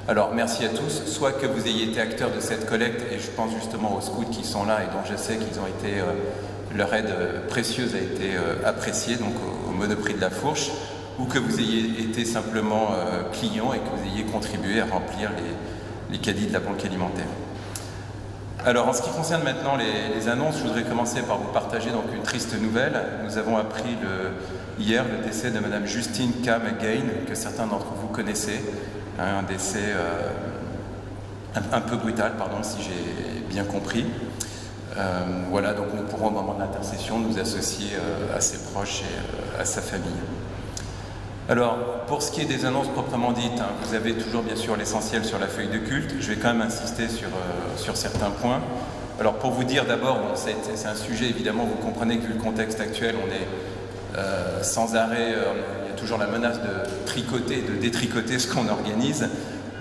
Alors merci à tous, soit que vous ayez été acteurs de cette collecte, et je pense justement aux scouts qui sont là et dont je sais qu'ils ont été, leur aide précieuse a été appréciée au Monoprix de la Fourche, ou que vous ayez été simplement client et que vous ayez contribué à remplir les caddies de la Banque alimentaire. Alors en ce qui concerne maintenant les annonces, je voudrais commencer par vous partager une triste nouvelle. Nous avons appris hier le décès de Madame Justine Cam-Gain, que certains d'entre vous connaissez. Un décès un peu brutal, si j'ai bien compris. Voilà, donc nous pourrons au moment de l'intercession nous associer à ses proches et à sa famille. Alors, pour ce qui est des annonces proprement dites, vous avez toujours bien sûr l'essentiel sur la feuille de culte. Je vais quand même insister sur certains points. Alors pour vous dire d'abord, c'est un sujet évidemment, vous comprenez que vu le contexte actuel, on est sans arrêt, il y a toujours la menace de tricoter, de détricoter ce qu'on organise.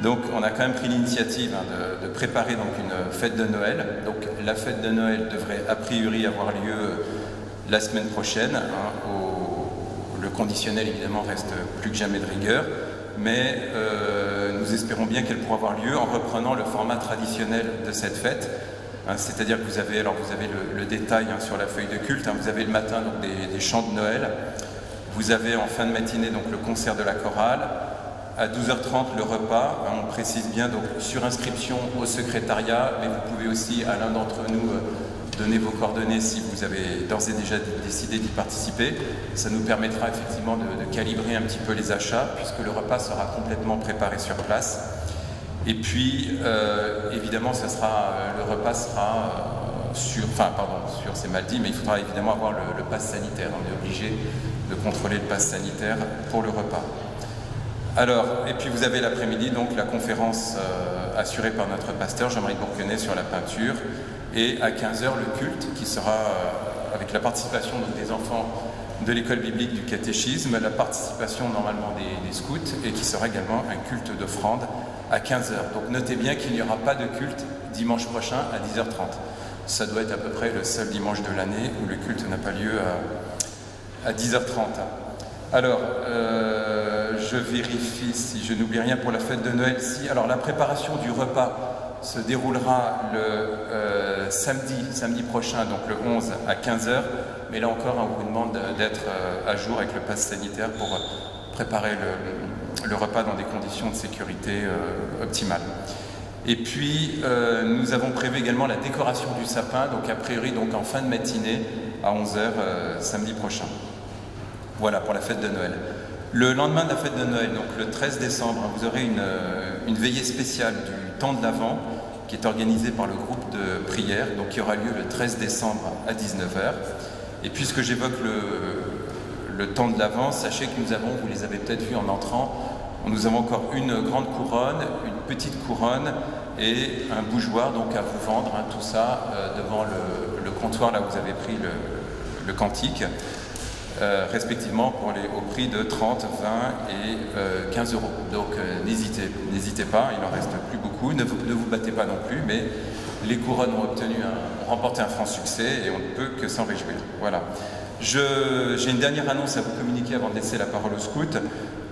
Donc on a quand même pris l'initiative de préparer une fête de Noël. Donc la fête de Noël devrait a priori avoir lieu la semaine prochaine. Le conditionnel évidemment reste plus que jamais de rigueur, mais nous espérons bien qu'elle pourra avoir lieu en reprenant le format traditionnel de cette fête. C'est-à-dire que vous avez le détail sur la feuille de culte, vous avez le matin des chants de Noël, vous avez en fin de matinée le concert de la chorale, À 12h30, le repas, on précise bien, donc sur inscription au secrétariat, mais vous pouvez aussi à l'un d'entre nous donner vos coordonnées si vous avez d'ores et déjà décidé d'y participer. Ça nous permettra effectivement de calibrer un petit peu les achats, puisque le repas sera complètement préparé sur place. Et puis, évidemment, le repas sera c'est mal dit, mais il faudra évidemment avoir le pass sanitaire. On est obligé de contrôler le pass sanitaire pour le repas. Alors, et puis vous avez l'après-midi, donc la conférence assurée par notre pasteur Jean-Marie Bourquenet sur la peinture, et à 15h le culte qui sera avec la participation donc, des enfants de l'école biblique du catéchisme, la participation normalement des scouts, et qui sera également un culte d'offrande à 15h. Donc notez bien qu'il n'y aura pas de culte dimanche prochain à 10h30. Ça doit être à peu près le seul dimanche de l'année où le culte n'a pas lieu à 10h30. Alors, je vérifie si je n'oublie rien pour la fête de Noël. Alors, la préparation du repas se déroulera le samedi prochain, donc le 11 à 15h. Mais là encore, on vous demande d'être à jour avec le pass sanitaire pour préparer le repas dans des conditions de sécurité optimales. Et puis, nous avons prévu également la décoration du sapin, donc a priori donc en fin de matinée à 11h samedi prochain. Voilà pour la fête de Noël. Le lendemain de la fête de Noël, donc le 13 décembre, vous aurez une veillée spéciale du temps de l'Avent qui est organisée par le groupe de prière, donc qui aura lieu le 13 décembre à 19h. Et puisque j'évoque le temps de l'Avent, sachez que nous avons, vous les avez peut-être vus en entrant, nous avons encore une grande couronne, une petite couronne et un bougeoir donc à vous vendre, tout ça devant le comptoir là où vous avez pris le cantique. Respectivement au prix de 30, 20 et 15 euros. Donc n'hésitez pas, il n'en reste plus beaucoup, ne vous battez pas non plus, mais les couronnes ont remporté un franc succès et on ne peut que s'en réjouir. Voilà. J'ai une dernière annonce à vous communiquer avant de laisser la parole aux scouts,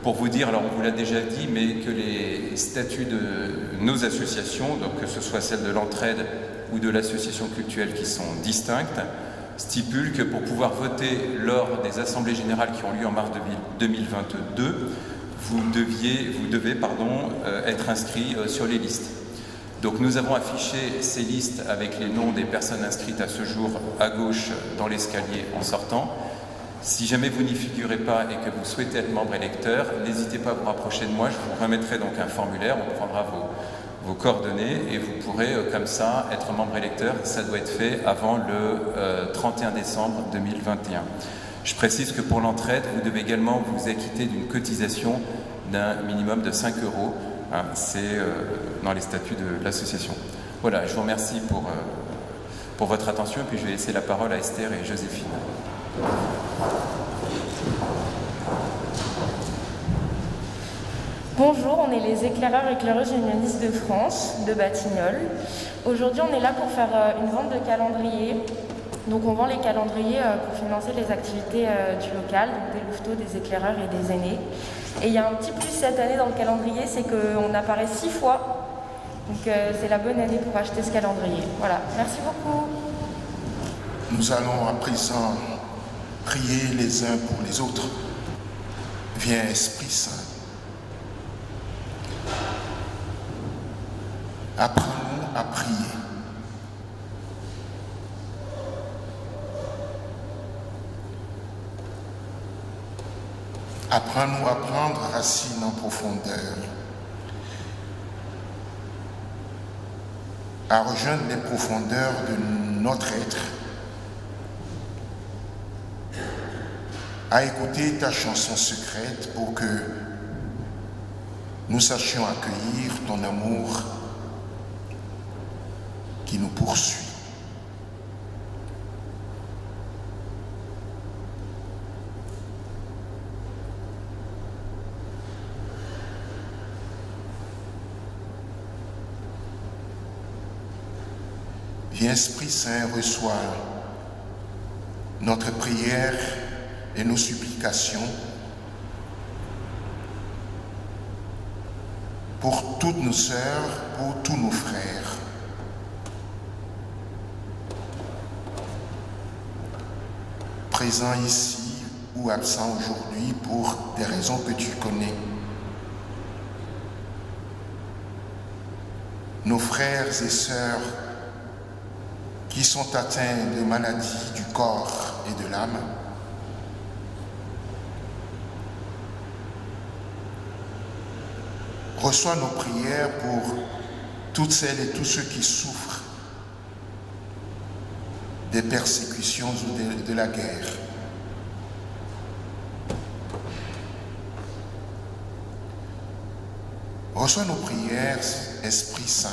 pour vous dire, alors on vous l'a déjà dit, mais que les statuts de nos associations, donc que ce soit celle de l'entraide ou de l'association cultuelle qui sont distinctes, stipule que pour pouvoir voter lors des assemblées générales qui ont lieu en mars 2022, vous devez être inscrit sur les listes. Donc nous avons affiché ces listes avec les noms des personnes inscrites à ce jour à gauche dans l'escalier en sortant. Si jamais vous n'y figurez pas et que vous souhaitez être membre électeur, n'hésitez pas à vous rapprocher de moi, je vous remettrai donc un formulaire, on prendra vos coordonnées et vous pourrez comme ça être membre électeur. Ça doit être fait avant le 31 décembre 2021. Je précise que pour l'entraide, vous devez également vous acquitter d'une cotisation d'un minimum de 5 euros. C'est dans les statuts de l'association. Voilà, je vous remercie pour votre attention et puis je vais laisser la parole à Esther et Joséphine. Bonjour, on est les éclaireurs éclaireuses unionistes de France, de Batignolles. Aujourd'hui, on est là pour faire une vente de calendriers. Donc on vend les calendriers pour financer les activités du local, donc des louveteaux, des éclaireurs et des aînés. Et il y a un petit plus cette année dans le calendrier, c'est qu'on apparaît 6 fois. Donc c'est la bonne année pour acheter ce calendrier. Voilà, merci beaucoup. Nous allons à présent prier les uns pour les autres. Viens Esprit Saint. Apprends-nous à prier. Apprends-nous à prendre racine en profondeur, à rejoindre les profondeurs de notre être, à écouter ta chanson secrète pour que nous sachions accueillir ton amour qui nous poursuit. Viens Esprit Saint, reçois notre prière et nos supplications pour toutes nos sœurs, pour tous nos frères. Présents ici ou absents aujourd'hui pour des raisons que tu connais. nos frères et sœurs qui sont atteints de maladies du corps et de l'âme. Reçois nos prières pour toutes celles et tous ceux qui souffrent des persécutions ou de la guerre. Reçois nos prières, Esprit Saint,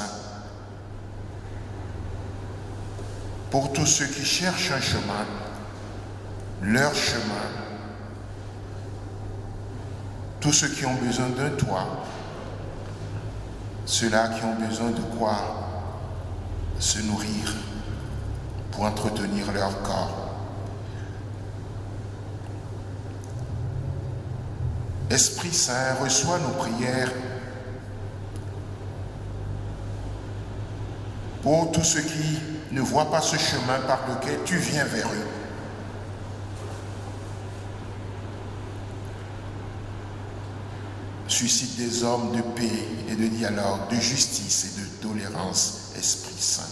pour tous ceux qui cherchent un chemin, leur chemin, tous ceux qui ont besoin d'un toit, ceux-là qui ont besoin de quoi se nourrir pour entretenir leur corps. Esprit Saint, reçois nos prières pour tous ceux qui ne voient pas ce chemin par lequel tu viens vers eux. Suscite des hommes de paix et de dialogue, de justice et de tolérance, Esprit Saint.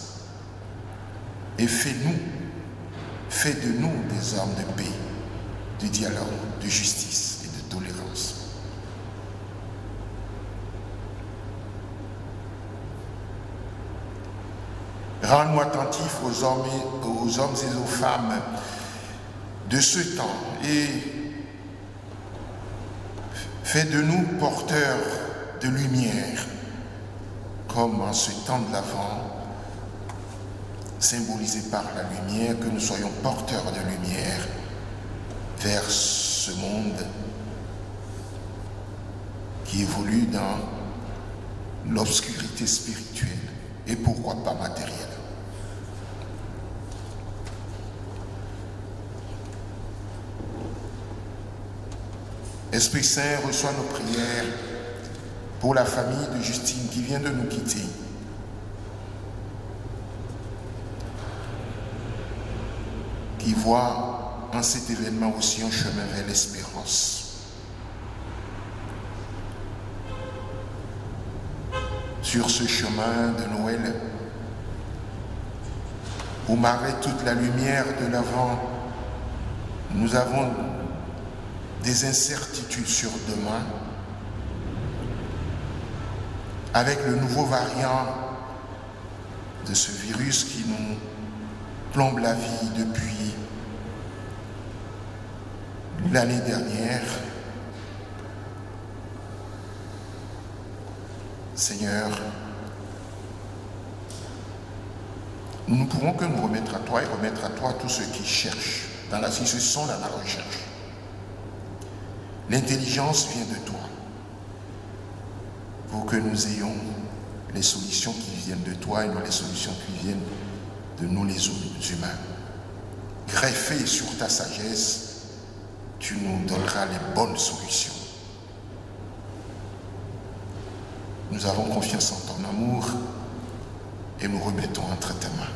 Et fais de nous des hommes de paix, de dialogue, de justice et de tolérance. Rends-nous attentifs aux hommes et aux femmes de ce temps et fais de nous porteurs de lumière, comme en ce temps de l'Avent, symbolisé par la lumière, que nous soyons porteurs de lumière vers ce monde qui évolue dans l'obscurité spirituelle et pourquoi pas matérielle. Esprit Saint, reçois nos prières pour la famille de Justine qui vient de nous quitter. Qui voit en cet événement aussi un chemin vers l'espérance. Sur ce chemin de Noël, où malgré toute la lumière de l'Avent, nous avons des incertitudes sur demain, avec le nouveau variant de ce virus qui nous plombe la vie depuis l'année dernière. Seigneur, nous ne pouvons que nous remettre à toi et remettre à toi tous ceux qui cherchent, qui se sont dans la recherche. L'intelligence vient de toi, pour que nous ayons les solutions qui viennent de toi et non les solutions qui viennent de nous les humains. Greffé sur ta sagesse, tu nous donneras les bonnes solutions. Nous avons confiance en ton amour et nous remettons entre tes mains.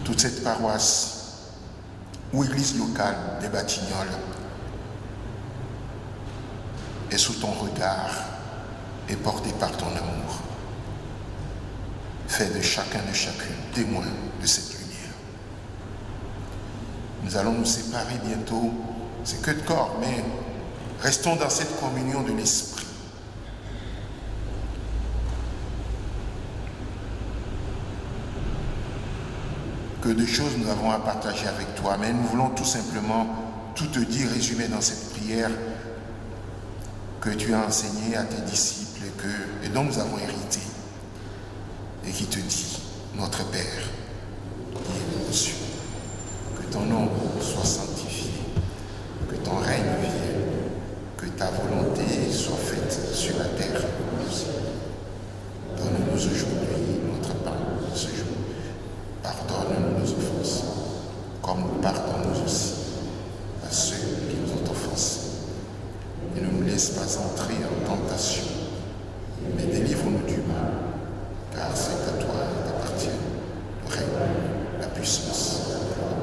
Toute cette paroisse ou église locale des Batignolles est sous ton regard et portée par ton amour. Fais de chacun de chacune témoin de cette lumière. Nous allons nous séparer bientôt, c'est que de corps, mais restons dans cette communion de l'esprit. Que de choses nous avons à partager avec toi, mais nous voulons tout simplement tout te dire, résumé dans cette prière que tu as enseigné à tes disciples et dont nous avons hérité, et qui te dit, notre Père, qui es aux cieux, que ton nom soit sanctifié, que ton règne vienne, que ta volonté soit faite sur la terre. Donne-nous aujourd'hui notre pain de ce jour. Pardonne-nous nos offenses, comme nous pardonnons aussi à ceux qui nous ont offensés. Et ne nous laisse pas entrer en tentation, mais délivre-nous du mal, car c'est à toi qu'appartient le règne, la puissance, la gloire,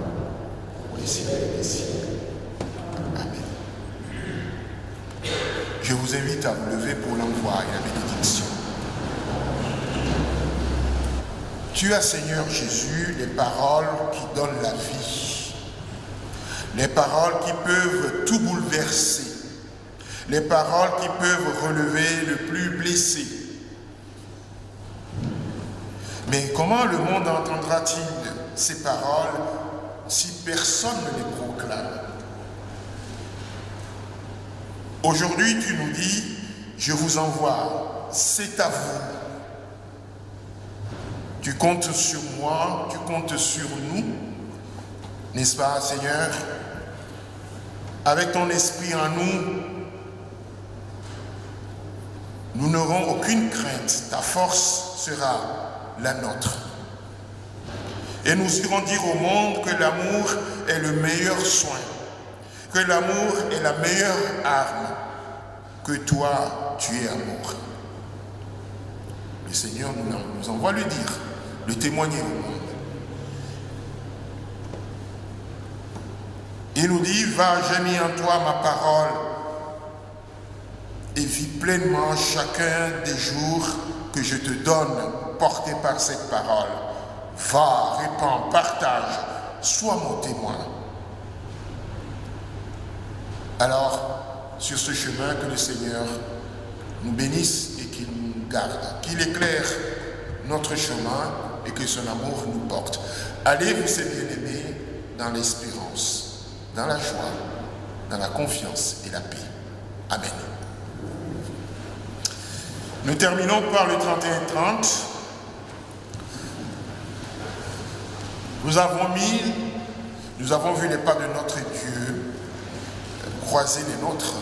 pour des siècles des siècles. Amen. Je vous invite à vous lever pour l'envoi et la bénédiction. Tu as, Seigneur Jésus, les paroles qui donnent la vie, les paroles qui peuvent tout bouleverser, les paroles qui peuvent relever le plus blessé. Mais comment le monde entendra-t-il ces paroles si personne ne les proclame? Aujourd'hui, tu nous dis, je vous envoie, c'est à vous. Tu comptes sur moi, tu comptes sur nous, n'est-ce pas, Seigneur? Avec ton esprit en nous, nous n'aurons aucune crainte. Ta force sera la nôtre. Et nous irons dire au monde que l'amour est le meilleur soin, que l'amour est la meilleure arme, que toi, tu es amour. Le Seigneur nous envoie le dire, le témoigner au monde. Il nous dit, va, j'ai mis en toi ma parole et vis pleinement chacun des jours que je te donne, porté par cette parole. Va, répands, partage, sois mon témoin. Alors, sur ce chemin, que le Seigneur nous bénisse et qu'il nous garde, qu'il éclaire notre chemin et que son amour nous porte. Allez, vous ces bien-aimés, dans l'espérance, dans la joie, dans la confiance et la paix. Amen. Nous terminons par le 31-30. Nous avons vu les pas de notre Dieu croiser les nôtres.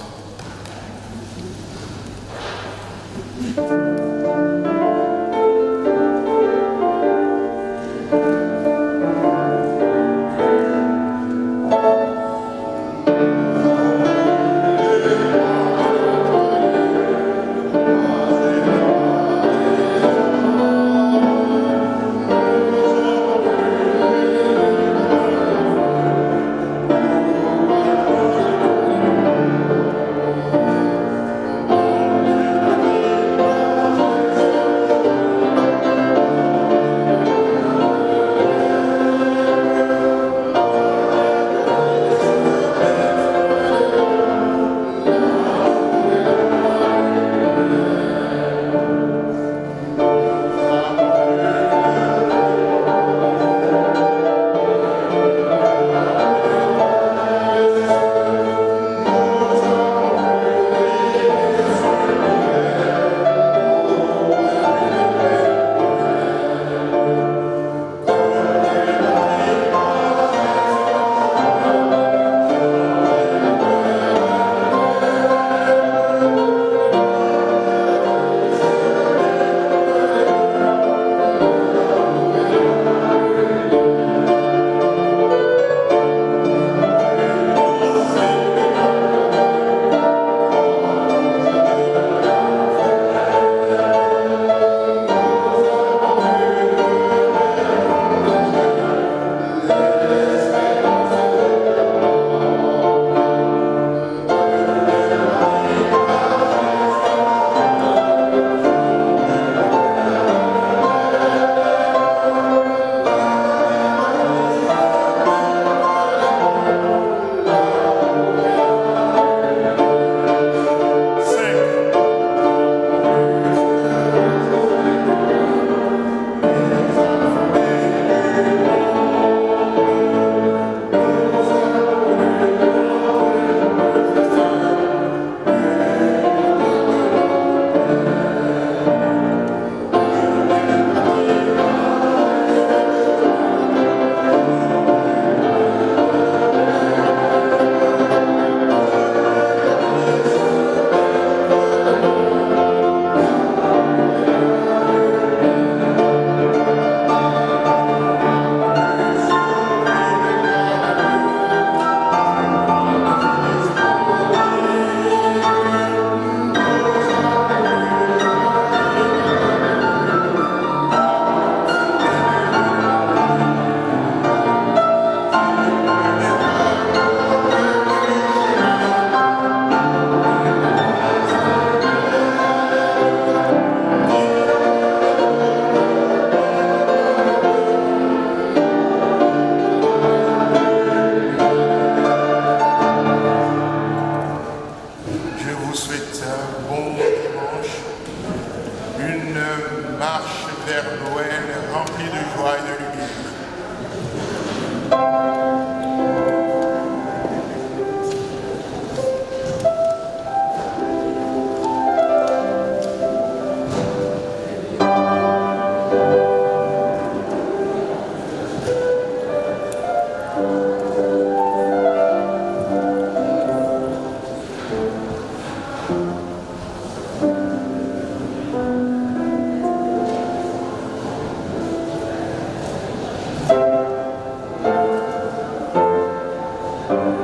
Amen.